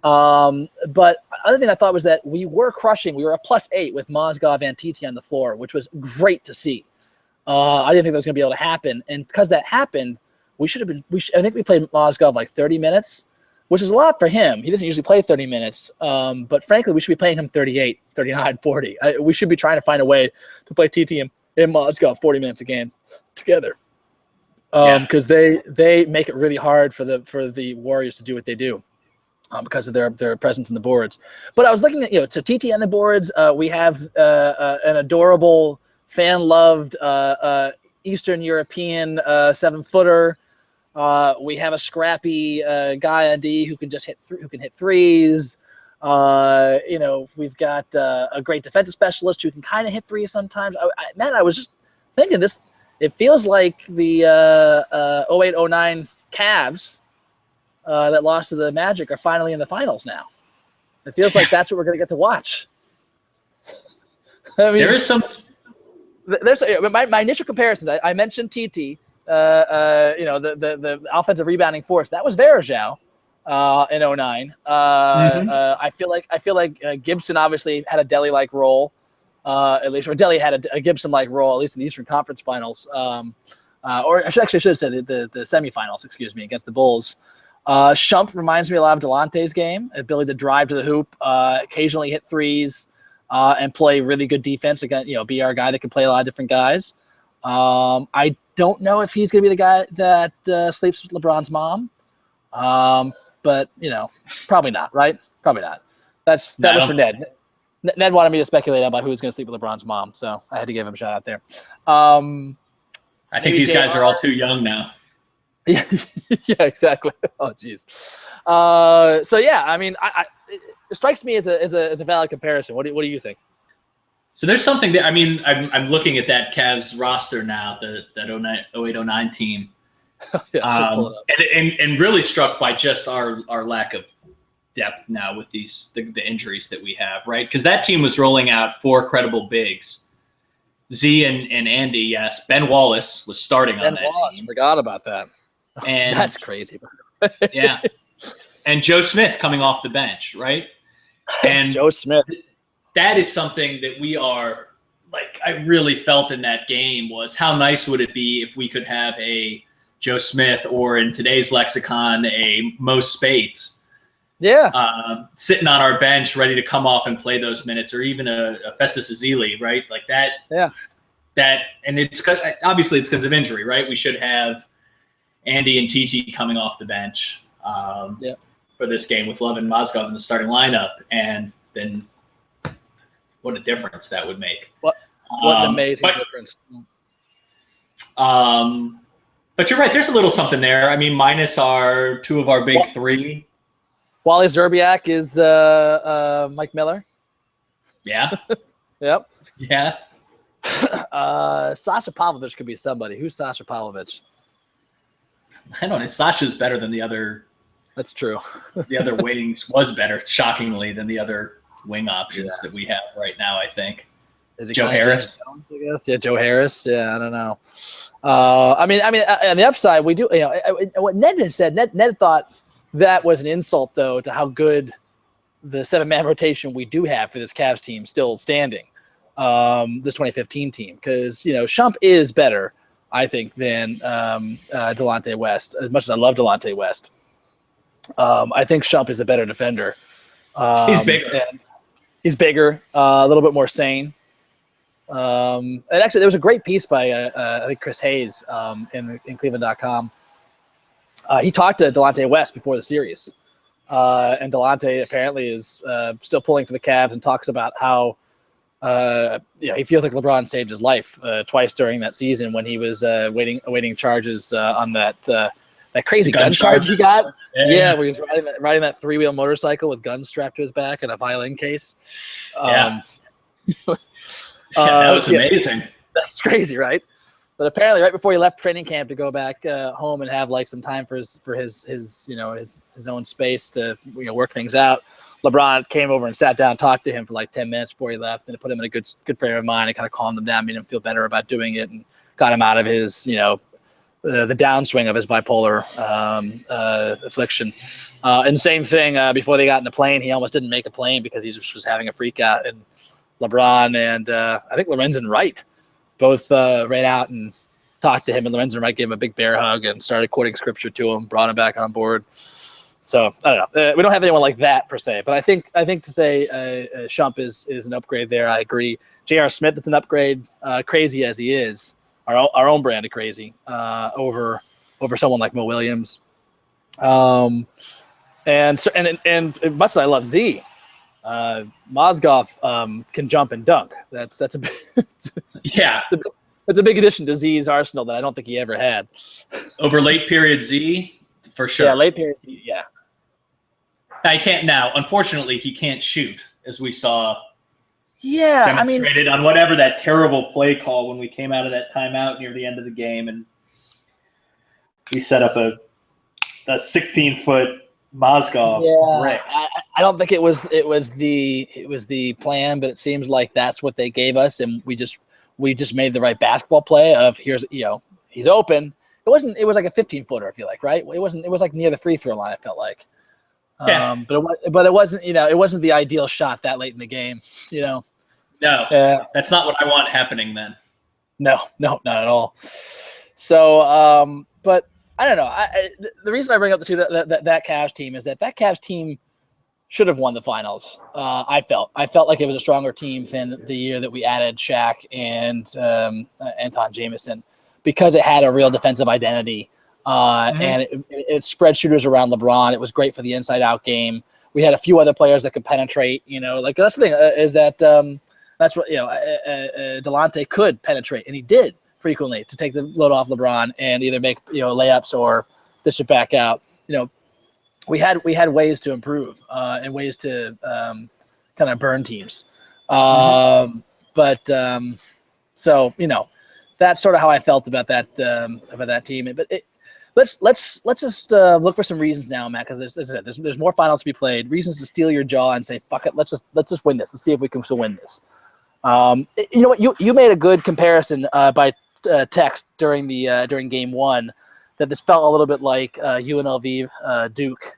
But other thing I thought was that we were crushing. We were a +8 with Mozgov and TT on the floor, which was great to see. I didn't think that was going to be able to happen, and because that happened, I think we played Mozgov like 30 minutes. Which is a lot for him. He doesn't usually play 30 minutes. But frankly, we should be playing him 38, 39, 40. We should be trying to find a way to play TT and Mozgov 40 minutes a game together. Because they make it really hard for the Warriors to do what they do because of their presence in the boards. But I was looking at, so TT on the boards. We have an adorable, fan-loved Eastern European 7-footer. We have a scrappy guy on D who can just hit threes. We've got a great defensive specialist who can kind of hit threes sometimes. Matt, I was just thinking this. It feels like the 08-09 Cavs that lost to the Magic are finally in the finals now. It feels like that's what we're going to get to watch. I mean, there is some. There's my initial comparisons. I mentioned TT. The offensive rebounding force that was Varejao in 09. I feel like Gibson obviously had a Delhi-like role, at least, or Delhi had a Gibson-like role, at least in the Eastern Conference Finals, or I should have said the semifinals, excuse me, against the Bulls. Shump reminds me a lot of Delante's game, ability to drive to the hoop, occasionally hit threes, and play really good defense against, be our guy that can play a lot of different guys. I don't know if he's going to be the guy that sleeps with LeBron's mom, but probably not, right? Probably not. That was for Ned. Ned wanted me to speculate about who was going to sleep with LeBron's mom, so I had to give him a shout out there. I think these guys are all too young now. Yeah, exactly. Oh, geez. So yeah, I mean, it strikes me as a valid comparison. What do you think? So there's something that, I mean, I'm looking at that Cavs roster now, that 08-09 team, Yeah, pull it up. and really struck by just our lack of depth now with the injuries that we have, right? Because that team was rolling out 4 credible bigs. Z and Andy, yes. Ben Wallace was starting on that team. Forgot about that. And that's crazy. Yeah. And Joe Smith coming off the bench, right? And Joe Smith. That is something that we are, like, I really felt in that game was how nice would it be if we could have a Joe Smith, or in today's lexicon, a Mo Spates. Yeah. Sitting on our bench, ready to come off and play those minutes, or even a Festus Ezeli, right? Like that. Yeah. And it's obviously it's because of injury, right? We should have Andy and TG coming off the bench for this game with Love and Mozgov in the starting lineup, and then what a difference that would make. What an amazing difference. But you're right. There's a little something there. I mean, minus 2 of our big 3. Wally Zerbiak is Mike Miller. Yeah. Yep. Yeah. Sasha Pavlovich could be somebody. Who's Sasha Pavlovich? I don't know. Sasha's better than the other. That's true. The other wings was better, shockingly, than the other wing options that we have right now, I think. Is it Joe Harris? Jones, I guess. Yeah, Joe Harris. Yeah, I don't know. I mean, on the upside, we do. You know, what Ned had said. Ned thought that was an insult, though, to how good the 7-man rotation we do have for this Cavs team still standing. This 2015 team, because Shump is better, I think, than Delonte West. As much as I love Delonte West, I think Shump is a better defender. He's bigger. He's bigger, a little bit more sane. And actually, there was a great piece by I think Chris Hayes in Cleveland.com. He talked to Delonte West before the series, and Delonte apparently is still pulling for the Cavs and talks about how he feels like LeBron saved his life twice during that season when he was awaiting charges on that crazy gun charge he got. Yeah, where he was riding that 3-wheel motorcycle with guns strapped to his back and a violin case. That was amazing. That's crazy, right? But apparently, right before he left training camp to go back home and have like some time for his own space to work things out, LeBron came over and sat down and talked to him for like 10 minutes before he left, and it put him in a good frame of mind and kind of calmed him down, made him feel better about doing it, and got him out of his the downswing of his bipolar affliction. And same thing before they got in the plane, he almost didn't make a plane because he just was having a freak out. And LeBron and I think Lorenzen Wright both ran out and talked to him, and Lorenzen Wright gave him a big bear hug and started quoting scripture to him, brought him back on board. So I don't know. We don't have anyone like that per se, but I think to say Shump is an upgrade there. I agree. J.R. Smith, it's an upgrade. Crazy as he is, our own brand of crazy over someone like Mo Williams. And much as I love Z, Mozgov can jump and dunk. That's a big, it's a big addition to Z's arsenal that I don't think he ever had. Over late period Z, for sure. Yeah, late period. Yeah. I can't now. Unfortunately, he can't shoot, as we saw. Yeah, demonstrated on whatever that terrible play call when we came out of that timeout near the end of the game, and we set up a 16-foot Mozgov. Yeah, I don't think it was the plan, but it seems like that's what they gave us, and we just made the right basketball play of he's open. It was like a 15-footer, I feel like, right? It was like near the free throw line, I felt like. Yeah. But it wasn't, it wasn't the ideal shot that late in the game, No, that's not what I want happening then. No, not at all. So, but I don't know. The reason I bring up that Cavs team is that Cavs team should have won the finals. I felt like it was a stronger team than the year that we added Shaq and Anton Jameson, because it had a real defensive identity. And it spread shooters around LeBron. It was great for the inside-out game. We had a few other players that could penetrate. Like that's the thing is that that's what Delonte could penetrate, and he did frequently to take the load off LeBron and either make layups or dish it back out. We had ways to improve and ways to kind of burn teams. So that's sort of how I felt about that team. But let's just look for some reasons now, Matt, because there's more finals to be played. Reasons to steel your jaw and say, fuck it, let's just win this. Let's see if we can still win this. You know what? You made a good comparison by text during game one, that this felt a little bit like UNLV Duke,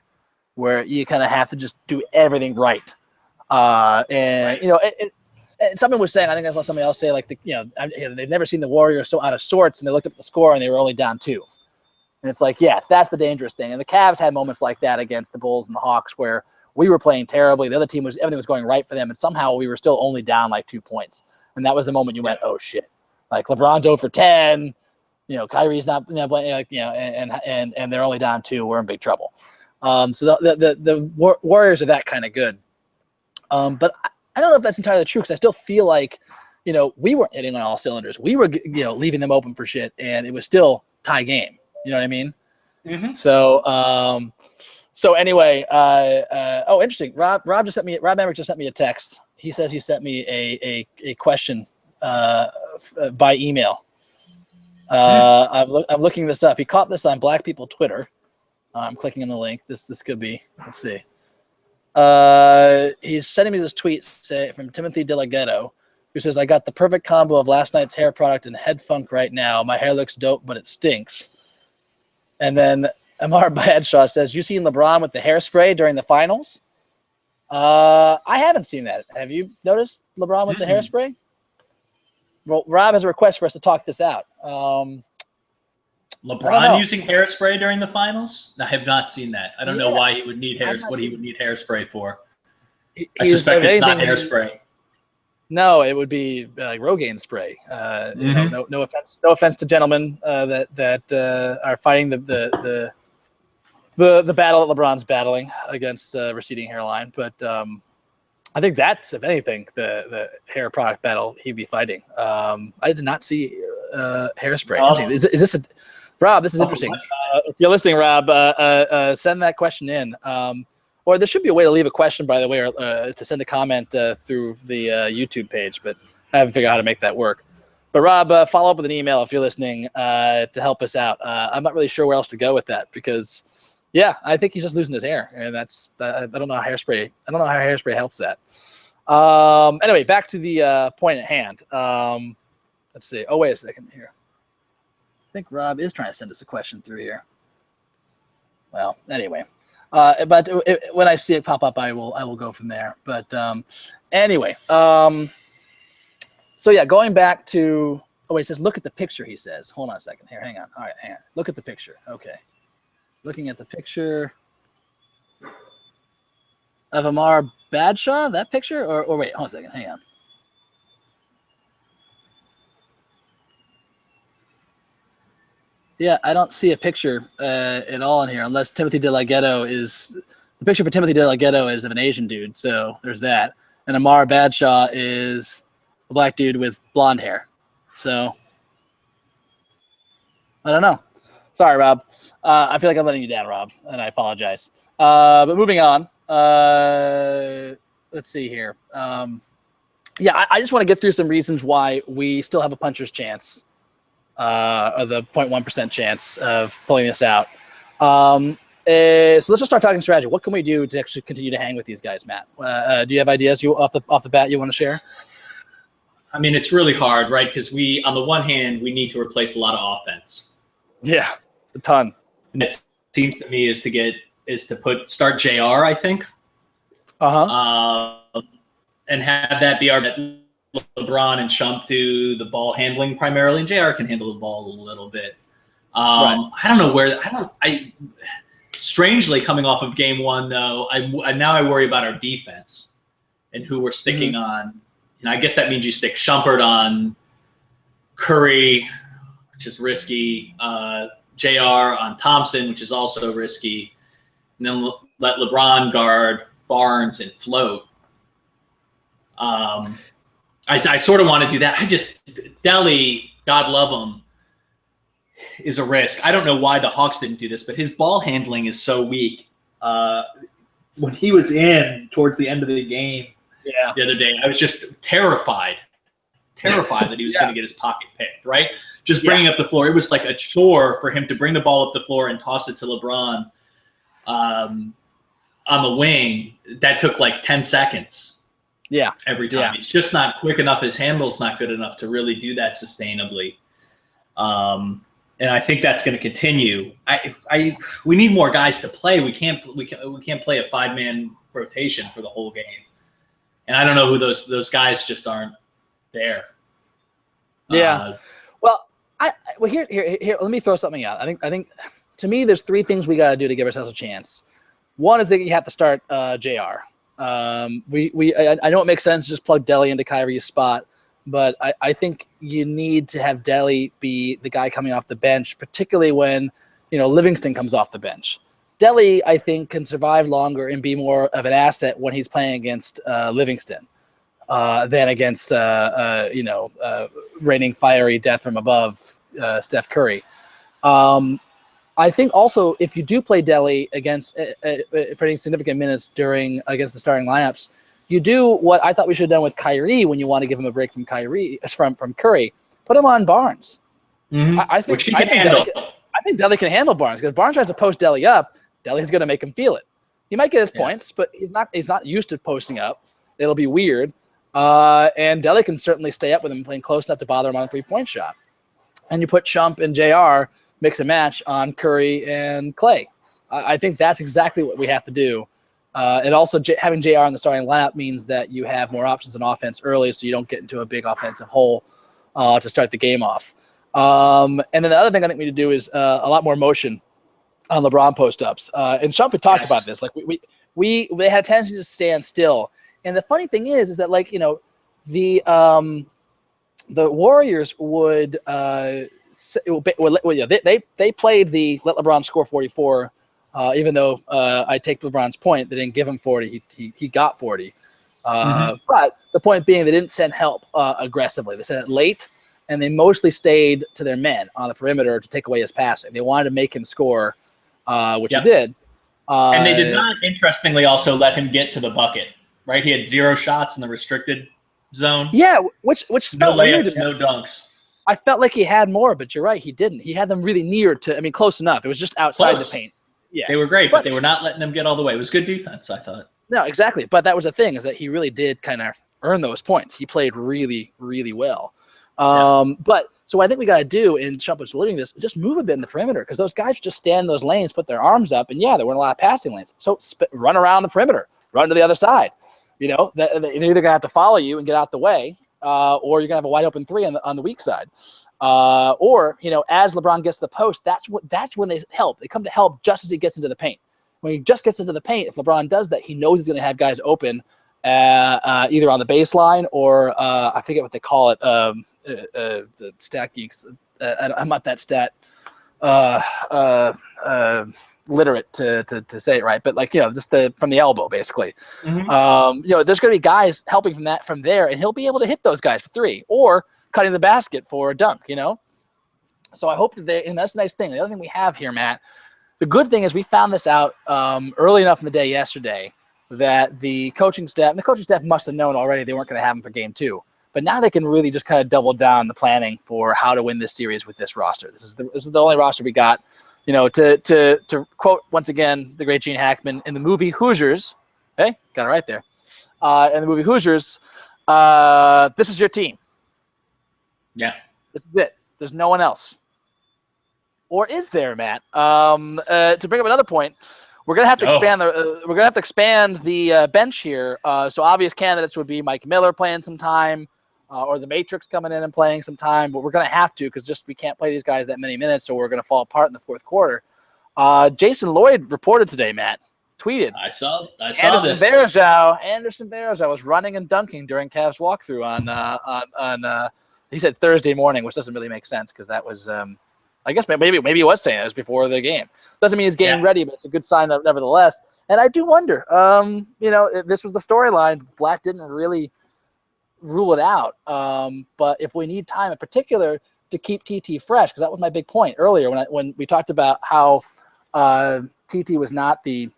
where you kind of have to just do everything right. And someone was saying, I think I saw somebody else say, like, they've never seen the Warriors so out of sorts, and they looked up the score and they were only down 2. And it's like, yeah, that's the dangerous thing. And the Cavs had moments like that against the Bulls and the Hawks, where we were playing terribly. The other team everything was going right for them, and somehow we were still only down like 2 points. And that was the moment you went, oh shit! Like LeBron's 0 for 10. Kyrie's not playing. And they're only down 2. We're in big trouble. So the Warriors are that kind of good. But I don't know if that's entirely true, because I still feel like, we weren't hitting on all cylinders. We were, leaving them open for shit, and it was still tie game. You know what I mean? Mm-hmm. So anyway, interesting. Rob Emmerich just sent me a text. He says he sent me a question by email. I'm looking this up. He caught this on Black People Twitter. I'm clicking on the link. This could be. Let's see. He's sending me this tweet from Timothy DeLaGhetto, who says, I got the perfect combo of last night's hair product and head funk right now. My hair looks dope, but it stinks. And then Amar Badshaw says, you seen LeBron with the hairspray during the finals? I haven't seen that. Have you noticed LeBron with the hairspray? Well, Rob has a request for us to talk this out. LeBron using hairspray during the finals? I have not seen that. I don't know why he would need he would need hairspray for. I suspect it's not hairspray. No, it would be like Rogaine spray. No offense to gentlemen that are fighting the battle that LeBron's battling against receding hairline, but I think that's, if anything, the hair product battle he'd be fighting. I did not see hairspray. Is this a Rob? This is interesting. If you're listening, Rob, send that question in. Or there should be a way to leave a question, by the way, or to send a comment through the YouTube page, but I haven't figured out how to make that work. But Rob, follow up with an email if you're listening to help us out. I'm not really sure where else to go with that, because, yeah, I think he's just losing his hair, and that's I don't know how hairspray. I don't know how hairspray helps that. Anyway, back to the point at hand. Let's see. Oh, wait a second here. I think Rob is trying to send us a question through here. Well, anyway. But when I see it pop up, I will go from there. But anyway, so yeah, going back to he says, look at the picture. He says, hold on a second here, hang on. All right, hang on. Look at the picture. Okay, looking at the picture of Amar Badshaw. That picture, or wait, hold on a second, hang on. Yeah, I don't see a picture at all in here, unless Timothy DeLaGhetto is – the picture for Timothy DeLaGhetto is of an Asian dude, so there's that. And Amar Badshaw is a black dude with blonde hair. So, I don't know. Sorry, Rob. I feel like I'm letting you down, Rob, and I apologize. But moving on. Let's see here. Yeah, I just want to get through some reasons why we still have a puncher's chance. Or the 0.1% chance of pulling this out. So let's just start talking strategy. What can we do to actually continue to hang with these guys, Matt? Do you have ideas off the bat you want to share? I mean, it's really hard, right? Because on the one hand, we need to replace a lot of offense. Yeah, a ton. And it seems to me start JR, I think. And have that be our LeBron and Shump do the ball handling primarily, and JR can handle the ball a little bit. Right. I don't know where strangely coming off of game one though, I worry about our defense and who we're sticking on. And I guess that means you stick Shumpert on Curry, which is risky, JR on Thompson, which is also risky, and then let LeBron guard Barnes and float. I sort of want to do that. Delly, God love him, is a risk. I don't know why the Hawks didn't do this, but his ball handling is so weak. When he was in towards the end of the game the other day, I was just terrified that he was going to get his pocket picked, right? Just bringing up the floor. It was like a chore for him to bring the ball up the floor and toss it to LeBron on the wing. That took like 10 seconds. Yeah. Every time. He's just not quick enough. His handle's not good enough to really do that sustainably. And I think that's going to continue. We need more guys to play. We can't play a 5-man rotation for the whole game. And I don't know who those guys just aren't there. Yeah. Here. Let me throw something out. I think to me, there's 3 things we got to do to give ourselves a chance. One is that you have to start JR. I know it makes sense to just plug Delly into Kyrie's spot, but I think you need to have Delly be the guy coming off the bench, particularly when Livingston comes off the bench. Delly, I think, can survive longer and be more of an asset when he's playing against Livingston than against reigning fiery death from above Steph Curry. I think also if you do play Delly against for any significant minutes against the starting lineups, you do what I thought we should have done with Kyrie when you want to give him a break from Curry. Put him on Barnes. Mm-hmm. I think Delly can handle Barnes because Barnes tries to post Delly up. Delly's going to make him feel it. He might get his points, but he's not used to posting up. It'll be weird. And Delly can certainly stay up with him playing close enough to bother him on a 3-point shot. And you put Shump and JR, mix and match on Curry and Clay. I think that's exactly what we have to do. And also having JR in the starting lineup means that you have more options on offense early so you don't get into a big offensive hole to start the game off. And then the other thing I think we need to do is a lot more motion on LeBron post-ups. And Shump had talked about this. Like they had a tendency to stand still. And the funny thing is that the Warriors would they played the let LeBron score 44, even though I take LeBron's point. They didn't give him 40. He got 40. But the point being they didn't send help aggressively. They sent it late, and they mostly stayed to their men on the perimeter to take away his passing. They wanted to make him score, which he did. And they did not, interestingly, also let him get to the bucket. Right? He had 0 shots in the restricted zone. Yeah, which felt weird to me. No dunks. I felt like he had more, but you're right, he didn't. He had them really near close enough. It was just outside the paint. Yeah, they were great, but they were not letting them get all the way. It was good defense, I thought. No, exactly. But that was the thing, is that he really did kind of earn those points. He played really, really well. But so what I think we got to do, and Shump was alluding to this, just move a bit in the perimeter, because those guys just stand in those lanes, put their arms up, and there weren't a lot of passing lanes. So run around the perimeter, run to the other side. They're either going to have to follow you and get out the way, or you're going to have a wide open 3 on the weak side. Or as LeBron gets to the post, that's when they help. They come to help just as he gets into the paint. When he just gets into the paint, if LeBron does that, he knows he's going to have guys open either on the baseline or I forget what they call it. The stat geeks. I'm not that stat literate to say it right, but just from the elbow basically. Mm-hmm. There's going to be guys helping from there, and he'll be able to hit those guys for 3 or cutting the basket for a dunk. So I hope that and that's the nice thing. The other thing we have here, Matt, the good thing is we found this out early enough in the day yesterday that the coaching staff must have known already they weren't going to have him for game 2, but now they can really just kind of double down the planning for how to win this series with this roster. This is the only roster we got. To quote once again the great Gene Hackman in the movie Hoosiers, hey, got it right there. In the movie Hoosiers, this is your team. Yeah, this is it. There's no one else. Or is there, Matt? To bring up another point, we're gonna have to expand the bench here. So obvious candidates would be Mike Miller playing some time, or the Matrix coming in and playing some time. But we're gonna have to because we can't play these guys that many minutes, so we're gonna fall apart in the 4th quarter. Jason Lloyd reported today, Matt. Tweeted. I saw Anderson Varejao was running and dunking during Cavs walkthrough on he said Thursday morning, which doesn't really make sense because that was I guess maybe he was saying it was before the game. Doesn't mean he's game ready, but it's a good sign nevertheless. And I do wonder, this was the storyline. Black didn't really rule it out. But if we need time in particular, to keep TT fresh, because that was my big point earlier when we talked about how TT was not the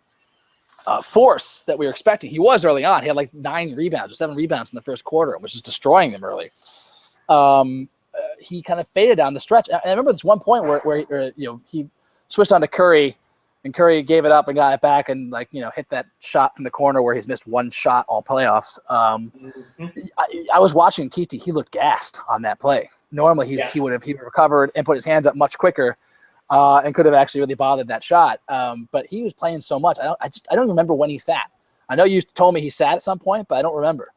force that we were expecting. He was early on. He had like 9 rebounds or 7 rebounds in the first quarter, which is destroying them early. He kind of faded down the stretch. And I remember this one point where he switched on to Curry, and Curry gave it up and got it back and hit that shot from the corner where he's missed 1 shot all playoffs. I was watching TT. He looked gassed on that play. Normally he would have recovered and put his hands up much quicker and could have actually really bothered that shot. But he was playing so much. I don't remember when he sat. I know you told me he sat at some point, but I don't remember.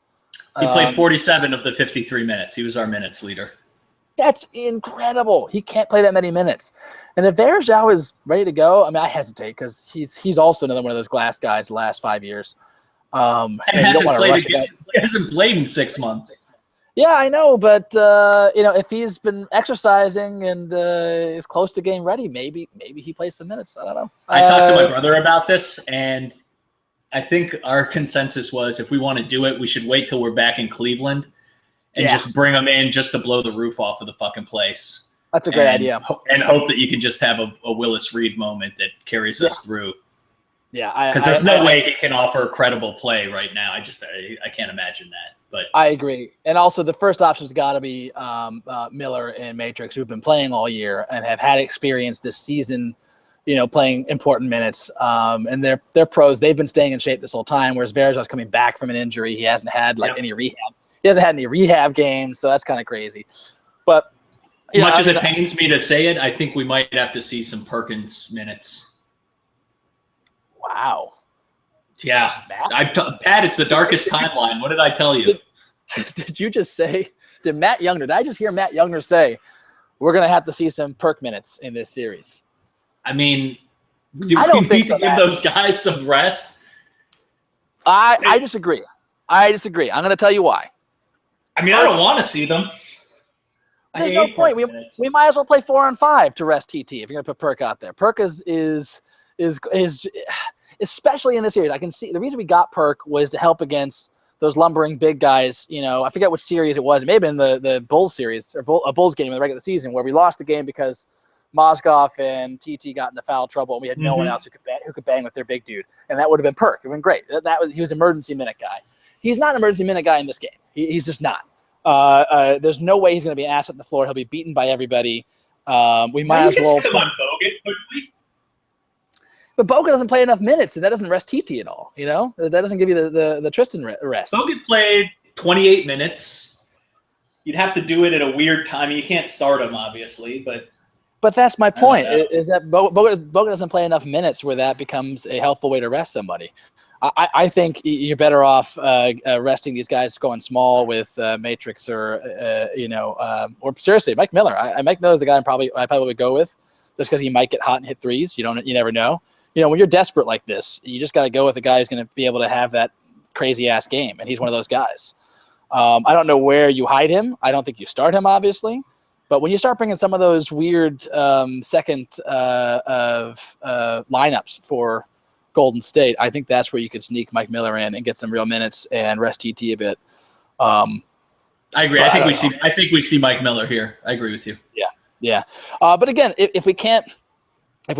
He played 47 of the 53 minutes. He was our minutes leader. That's incredible. He can't play that many minutes. And if Varejao is ready to go, I mean, I hesitate because he's also another one of those glass guys the last 5 years. And you don't want to rush it. He hasn't played in 6 months. Yeah, I know, but if he's been exercising and is close to game ready, maybe he plays some minutes. I don't know. I talked to my brother about this, and I think our consensus was if we want to do it, we should wait till we're back in Cleveland and just bring them in just to blow the roof off of the fucking place. That's a great idea. And hope that you can just have a Willis Reed moment that carries us through. Yeah, because there's no way he can offer credible play right now. I can't imagine that. But I agree. And also the first option's got to be Miller and Matrix, who've been playing all year and have had experience this season, playing important minutes. And they're pros. They've been staying in shape this whole time, whereas Varejao's coming back from an injury. He hasn't had any rehab. He hasn't had any rehab games, so that's kind of crazy. But much as it pains me to say it, I think we might have to see some Perkins minutes. Wow. Yeah. Pat, it's the darkest timeline. What did I tell you? Did you just say – did I just hear Matt Youngner say we're going to have to see some Perk minutes in this series? I mean, I don't think so, give those guys some rest. I disagree. I'm going to tell you why. I mean, I don't want to see them. There's no point. We might as well play 4-on-5 to rest TT if you're going to put Perk out there. Perk is especially in this series. I can see the reason we got Perk was to help against those lumbering big guys. I forget which series it was. It may have been the Bulls series or a Bulls game in the regular season where we lost the game because Mozgov and TT got into foul trouble and we had no one else who could bang with their big dude. And that would have been Perk. It would have been great. He was an emergency minute guy. He's not an emergency minute guy in this game. He's just not. There's no way he's going to be an asset on the floor. He'll be beaten by everybody. We might as well. Come on, Bogut, quickly. But Bogut doesn't play enough minutes, and that doesn't rest TT at all. That doesn't give you the Tristan rest. Bogut played 28 minutes. You'd have to do it at a weird time. You can't start him, obviously, but that's my point. Is that Bogut doesn't play enough minutes where that becomes a helpful way to rest somebody. I think you're better off resting these guys going small with Matrix or seriously Mike Miller. Mike Miller's the guy I probably would go with just because he might get hot and hit threes. You never know. When you're desperate like this, you just got to go with a guy who's going to be able to have that crazy ass game, and he's one of those guys. I don't know where you hide him. I don't think you start him, obviously, but when you start bringing some of those weird second lineups for Golden State, I think that's where you could sneak Mike Miller in and get some real minutes and rest TT a bit. I agree. I think we see Mike Miller here. I agree with you. Yeah. But again, if we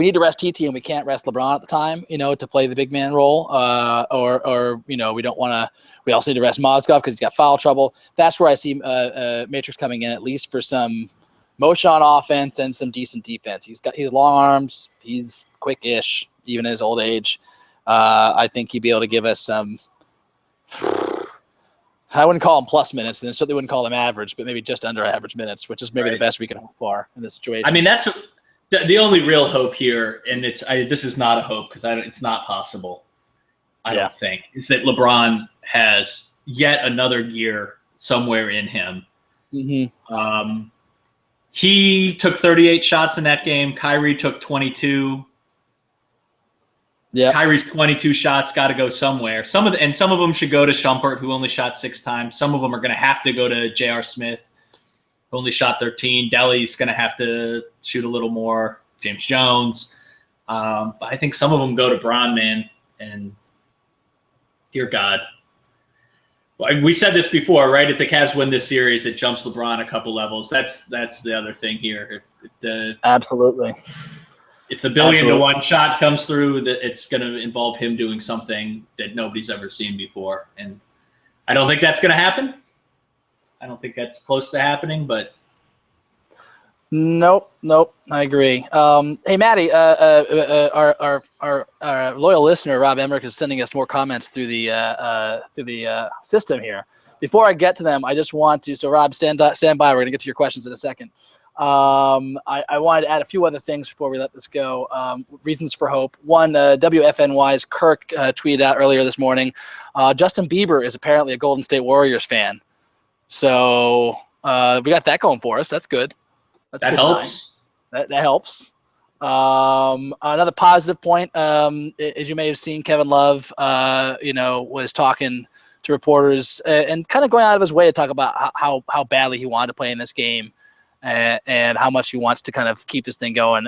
need to rest TT and we can't rest LeBron at the time, to play the big man role, or we don't want to. We also need to rest Mozgov because he's got foul trouble. That's where I see Matrix coming in at least for some motion on offense and some decent defense. He's long arms. He's quick-ish. Even in his old age, I think he'd be able to give us some. I wouldn't call him plus minutes, and certainly wouldn't call him average, but maybe just under average minutes, which is maybe the best we can hope for in this situation. I mean, that's the only real hope here, and this is not a hope because it's not possible. I don't think is that LeBron has yet another gear somewhere in him. Mm-hmm. He took 38 shots in that game. Kyrie took 22. Yeah, Kyrie's 22 shots got to go somewhere. Some of them should go to Shumpert, who only shot 6 times. Some of them are going to have to go to J.R. Smith, who only shot 13. Delly's going to have to shoot a little more. James Jones. But I think some of them go to Bron, man. And dear God, We said this before, right? If the Cavs win this series, it jumps LeBron a couple levels. That's the other thing here. Absolutely. If the $1 billion shot comes through, that it's going to involve him doing something that nobody's ever seen before, and I don't think that's going to happen. I don't think that's close to happening, but. Nope. I agree. Hey, Maddie, our loyal listener Rob Emmerich is sending us more comments through the system here. Before I get to them, I just want to. So, Rob, stand by. We're going to get to your questions in a second. I wanted to add a few other things before we let this go. Reasons for hope. One, WFNY's Kirk tweeted out earlier this morning. Justin Bieber is apparently a Golden State Warriors fan. So we got that going for us. That's good. That helps. That helps. Another positive point, as you may have seen, Kevin Love, was talking to reporters and kind of going out of his way to talk about how badly he wanted to play in this game and how much he wants to kind of keep this thing going.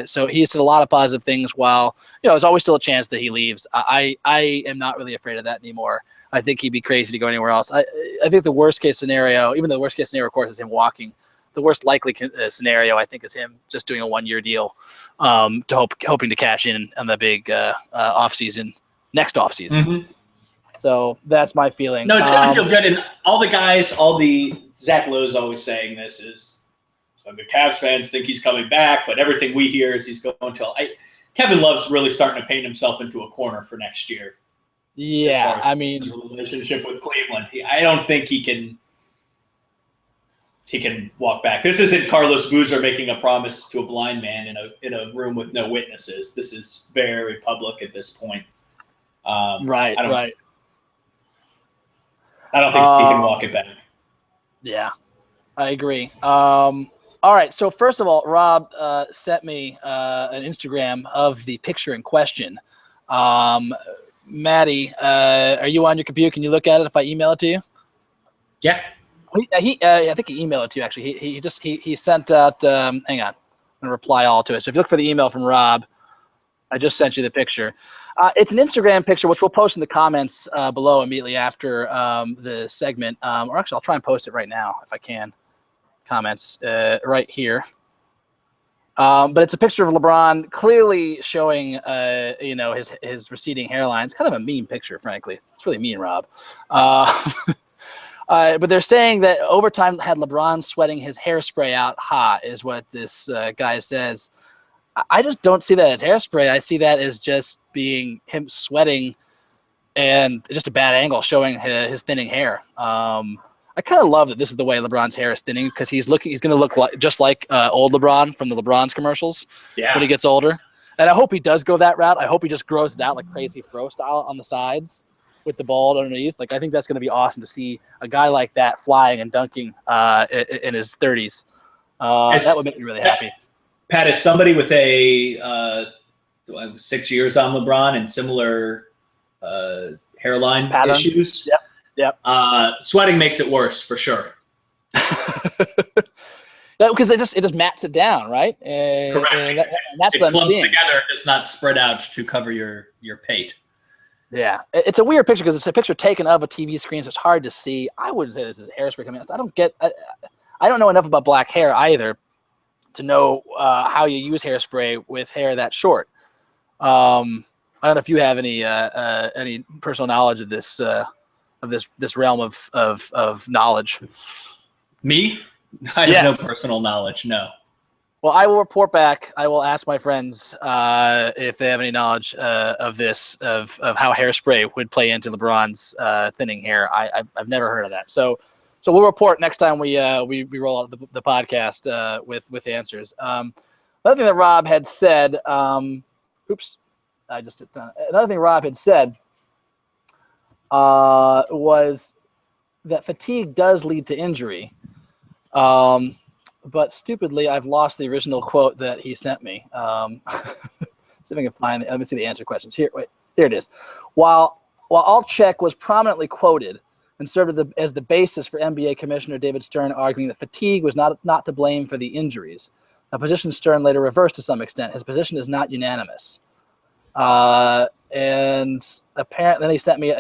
So he said a lot of positive things while, there's always still a chance that he leaves. I am not really afraid of that anymore. I think he'd be crazy to go anywhere else. I think the worst case scenario, even though the worst case scenario, of course, is him walking. The worst likely scenario, I think, is him just doing a 1-year deal, hoping to cash in on the big next offseason. Mm-hmm. So that's my feeling. No, it's going to feel good. And all the Zach Lowe's always saying this is, the Cavs fans think he's coming back, but everything we hear is he's going to. Kevin Love's really starting to paint himself into a corner for next year. Yeah, I mean, his relationship with Cleveland. I don't think he can walk back. This isn't Carlos Boozer making a promise to a blind man in a room with no witnesses. This is very public at this point. Right. I don't think he can walk it back. Yeah, I agree. All right. So first of all, Rob sent me an Instagram of the picture in question. Maddie, are you on your computer? Can you look at it if I email it to you? Yeah. I think he emailed it to you, actually. He sent out, hang on, I'm going to reply all to it. So if you look for the email from Rob, I just sent you the picture. It's an Instagram picture, which we'll post in the comments below immediately after the segment. Or actually, I'll try and post it right now if I can. Comments right here. But it's a picture of LeBron clearly showing, his receding hairline. It's kind of a mean picture, frankly. It's really mean, Rob. But they're saying that overtime had LeBron sweating his hairspray out hot is what this guy says. I just don't see that as hairspray. I see that as just being him sweating and just a bad angle showing his thinning hair. I kind of love that this is the way LeBron's hair is thinning because he's going to look just like old LeBron from the LeBron's commercials when he gets older. And I hope he does go that route. I hope he just grows it out like crazy fro style on the sides with the bald underneath. I think that's going to be awesome to see a guy like that flying and dunking in his 30s. That would make me really happy. Pat, is somebody with 6 years on LeBron and similar hairline issues? Yep. Sweating makes it worse for sure. Because it just mats it down, right? Correct. And that's what I'm seeing. Together, it does not spread out to cover your pate. Yeah, it's a weird picture because it's a picture taken of a TV screen, so it's hard to see. I wouldn't say this is hairspray coming out. I don't know enough about black hair either to know how you use hairspray with hair that short. I don't know if you have any personal knowledge of this realm of knowledge. Me? I have no personal knowledge. No. Well, I will report back. I will ask my friends if they have any knowledge of this, of how hairspray would play into LeBron's thinning hair. I've never heard of that. So we'll report next time we roll out the podcast with answers. Another thing that Rob had said. Another thing Rob had said was that fatigue does lead to injury. But stupidly, I've lost the original quote that he sent me. See if I can find it. Let me see the answer questions. Here it is. While Altchek was prominently quoted and served as the basis for NBA Commissioner David Stern arguing that fatigue was not to blame for the injuries, a position Stern later reversed to some extent. His position is not unanimous. And apparently, then he sent me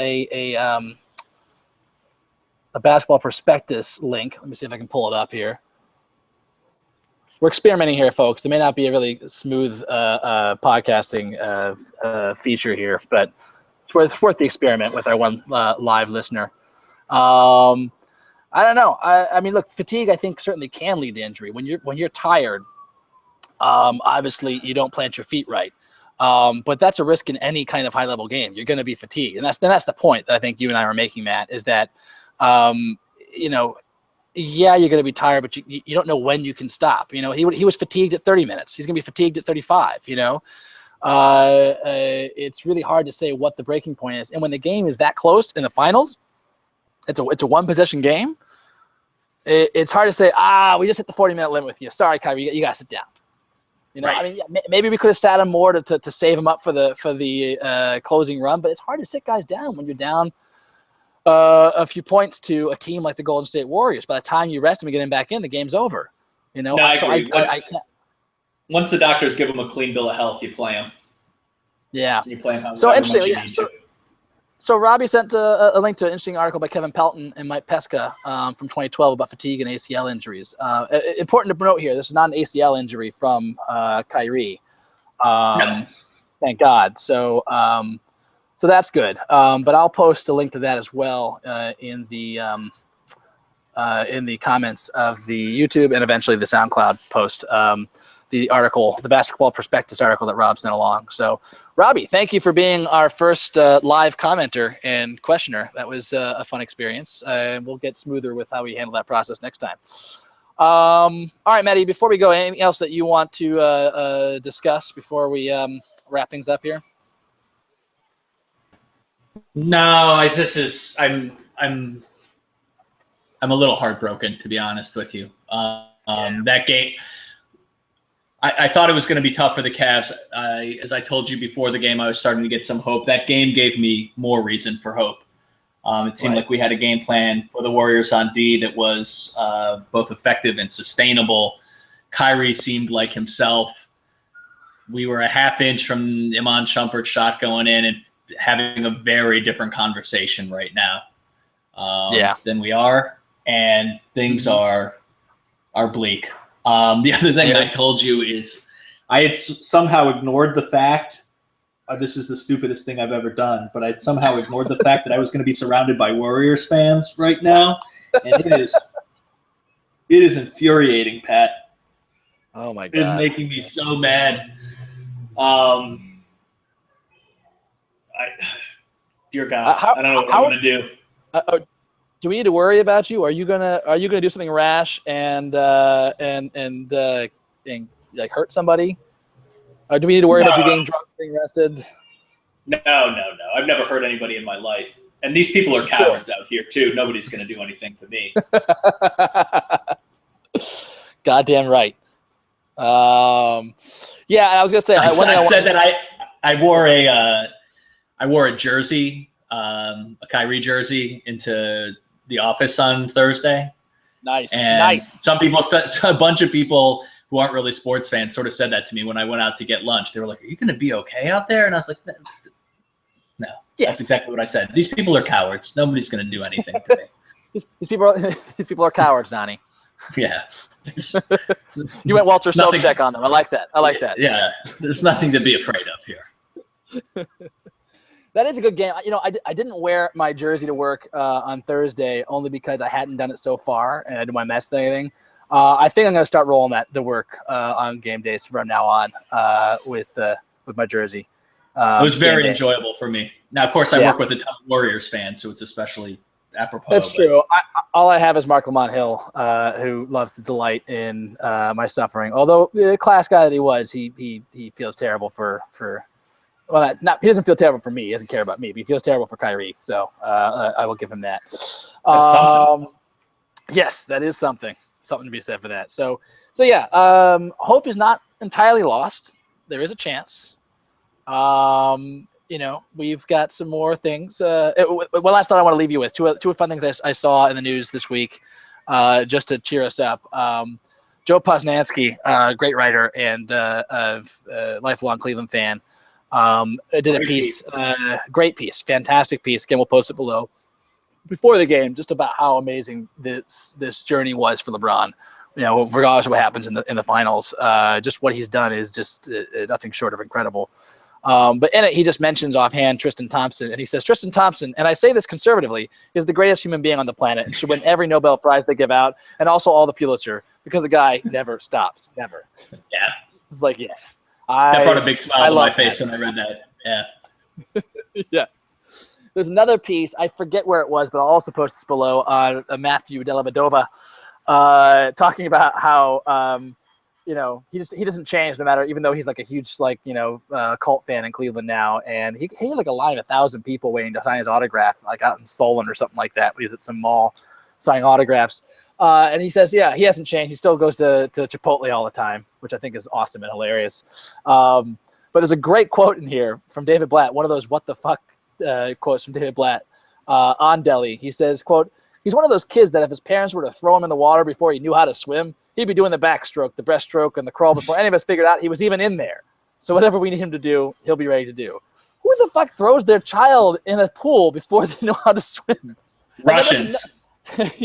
a basketball prospectus link. Let me see if I can pull it up here. We're experimenting here, folks. It may not be a really smooth podcasting feature here, but it's worth the experiment with our one live listener. I don't know. I mean, look, fatigue, I think, certainly can lead to injury. When you're tired, obviously you don't plant your feet right. But that's a risk in any kind of high-level game. You're going to be fatigued, and that's the point that I think you and I are making, Matt, is that yeah, you're going to be tired, but you don't know when you can stop. He was fatigued at 30 minutes. He's going to be fatigued at 35. It's really hard to say what the breaking point is. And when the game is that close in the finals, it's a one-possession game. It's hard to say, we just hit the 40-minute limit with you. Sorry, Kyrie, you got to sit down. Right. I mean, maybe we could have sat him more to save him up for the closing run, but it's hard to sit guys down when you're down a few points to a team like the Golden State Warriors. By the time you rest him and get him back in, the game's over. No, I agree. I once the doctors give him a clean bill of health, you play him. Yeah. You play him. So interesting. Yeah. So Robbie sent a link to an interesting article by Kevin Pelton and Mike Pesca from 2012 about fatigue and ACL injuries. Important to note here, this is not an ACL injury from Kyrie. No. Thank God. So that's good. But I'll post a link to that as well in the comments of the YouTube and eventually the SoundCloud post. The article, the basketball prospectus article that Rob sent along. So, Robbie, thank you for being our first live commenter and questioner. That was a fun experience. We'll get smoother with how we handle that process next time. All right, Maddie, before we go, anything else that you want to discuss before we wrap things up here? No, I'm a little heartbroken, to be honest with you. That game, I thought it was going to be tough for the Cavs. As I told you before the game, I was starting to get some hope. That game gave me more reason for hope. It seemed like we had a game plan for the Warriors on D that was both effective and sustainable. Kyrie seemed like himself. We were a half inch from Iman Shumpert's shot going in and having a very different conversation right now than we are. And things are bleak. The other thing I told you is I had somehow ignored the fact, this is the stupidest thing I've ever done, but I somehow ignored the fact that I was going to be surrounded by Warriors fans right now. And it is infuriating, Pat. Oh my God. It is making me so mad. Dear God, I don't know what I'm going to do. Do we need to worry about you? Are you gonna do something rash and like hurt somebody? Or do we need to worry about you getting drunk, being arrested? No. I've never hurt anybody in my life, and these people are cowards out here too. Nobody's gonna do anything to me. Goddamn right. Yeah, I was gonna say. I said that I wore a jersey, a Kyrie jersey, into the office on Thursday. Nice. Some people, a bunch of people who aren't really sports fans, sort of said that to me when I went out to get lunch. They were like, "Are you going to be okay out there?" And I was like, "No." Yes. That's exactly what I said. These people are cowards. Nobody's going to do anything to me. These people are cowards, Donnie. Yeah. You went Walter Sobchak on them. I like that. Yeah. There's nothing to be afraid of here. That is a good game. I didn't wear my jersey to work on Thursday only because I hadn't done it so far and I didn't want to mess with anything. I think I'm going to start rolling that to work on game days from now on with my jersey. It was very enjoyable for me. Now, of course, I work with a ton of Warriors fans, so it's especially apropos. That's true. All I have is Mark Lamont Hill, who loves to delight in my suffering. Although the class guy that he was, he feels terrible for well, he doesn't feel terrible for me. He doesn't care about me, but he feels terrible for Kyrie. So I will give him that. Yes, that is something to be said for that. So yeah, hope is not entirely lost. There is a chance. We've got some more things. One last thought I want to leave you with. Two fun things I saw in the news this week, just to cheer us up. Joe Posnanski, great writer and lifelong Cleveland fan, did a piece, great piece, fantastic piece. Again, we'll post it below. before the game just about how amazing this journey was for LeBron. You know, regardless of what happens in the finals, just what he's done is just nothing short of incredible. But in it, he just mentions offhand Tristan Thompson, and he says Tristan Thompson, and I say this conservatively, is the greatest human being on the planet and should win every Nobel Prize they give out, and also all the Pulitzer, because the guy never stops, never. Yeah, it's like, yes, that brought a big smile on my face when I read that. Yeah, yeah. There's another piece, I forget where it was, but I'll also post this below, on Matthew Dellavedova, talking about how you know, he doesn't change no matter, even though he's like a huge cult fan in Cleveland now, and he had like a line of 1,000 people waiting to sign his autograph, like out in Solon or something like that. He was at some mall signing autographs, and he says, yeah, he hasn't changed. He still goes to Chipotle all the time, which I think is awesome and hilarious. But there's a great quote in here from David Blatt, one of those what the fuck quotes from David Blatt on Delhi. He says, quote, he's one of those kids that if his parents were to throw him in the water before he knew how to swim, he'd be doing the backstroke, the breaststroke, and the crawl before any of us figured out he was even in there. So whatever we need him to do, he'll be ready to do. Who the fuck throws their child in a pool before they know how to swim? Russians.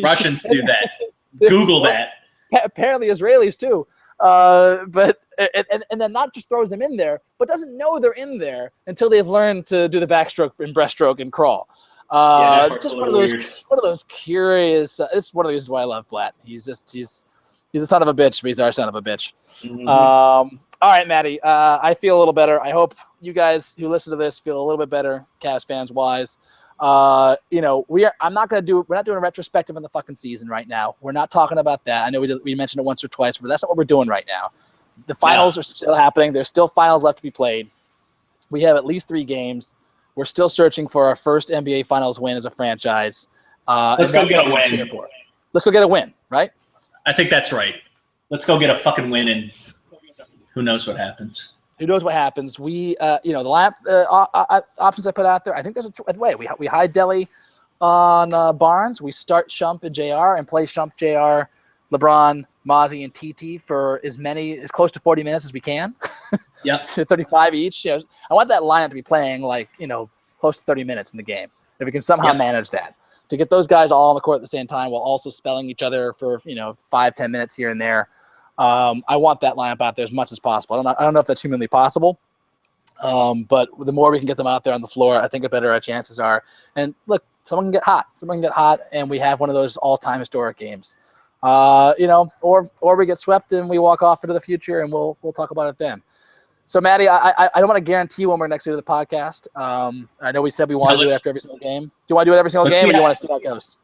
Russians do that. Google that. Apparently Israelis too. But then not just throws them in there, but doesn't know they're in there until they've learned to do the backstroke and breaststroke and crawl. Just one of those curious. This is one of the reasons why I love Blatt. He's a son of a bitch, but he's our son of a bitch. Mm-hmm. All right, Maddie. I feel a little better. I hope you guys who listen to this feel a little bit better, Cavs fans wise. You know, we're not doing a retrospective on the fucking season right now. We're not talking about that. I know we mentioned it once or twice, but that's not what we're doing right now. The finals are still happening. There's still finals left to be played. We have at least 3 games. We're still searching for our first NBA Finals win as a franchise. Let's go get a win. Let's go get a win, right? I think that's right. Let's go get a fucking win, and who knows what happens. Who knows what happens? We, the lineup options I put out there, I think there's a way. We hide Delhi on Barnes. We start Shump and JR and play Shump, JR, LeBron, Mozzie, and TT for as close to 40 minutes as we can. Yep. 35 each. You know, I want that lineup to be playing close to 30 minutes in the game. If we can somehow manage that, to get those guys all on the court at the same time while also spelling each other for 5-10 minutes here and there. I want that lineup out there as much as possible. I don't know if that's humanly possible, but the more we can get them out there on the floor, I think the better our chances are. And look, someone can get hot, and we have one of those all-time historic games. Or we get swept and we walk off into the future, and we'll talk about it then. So, Maddie, I don't want to guarantee when we're next to the podcast. I know we said we want to do it after every single game. Do you want to do it every single game, or do you want to see how it goes?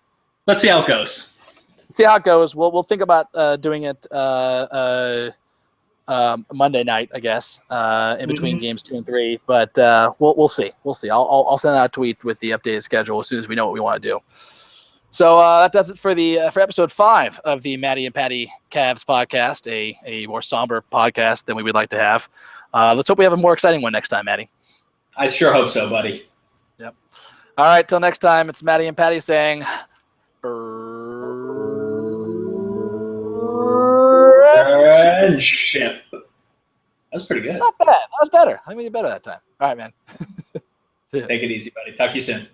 Let's see how it goes. See how it goes. We'll think about doing it Monday night, I guess, in between games 2 and 3. But we'll see. We'll see. I'll send out a tweet with the updated schedule as soon as we know what we want to do. So that does it for for episode 5 of the Maddie and Patty Cavs podcast, a more somber podcast than we would like to have. Let's hope we have a more exciting one next time, Maddie. I sure hope so, buddy. Yep. All right, till next time, it's Maddie and Patty saying friendship. That was pretty good. Not bad. That was better. I think we did better that time. All right, man. Take it easy, buddy. Talk to you soon.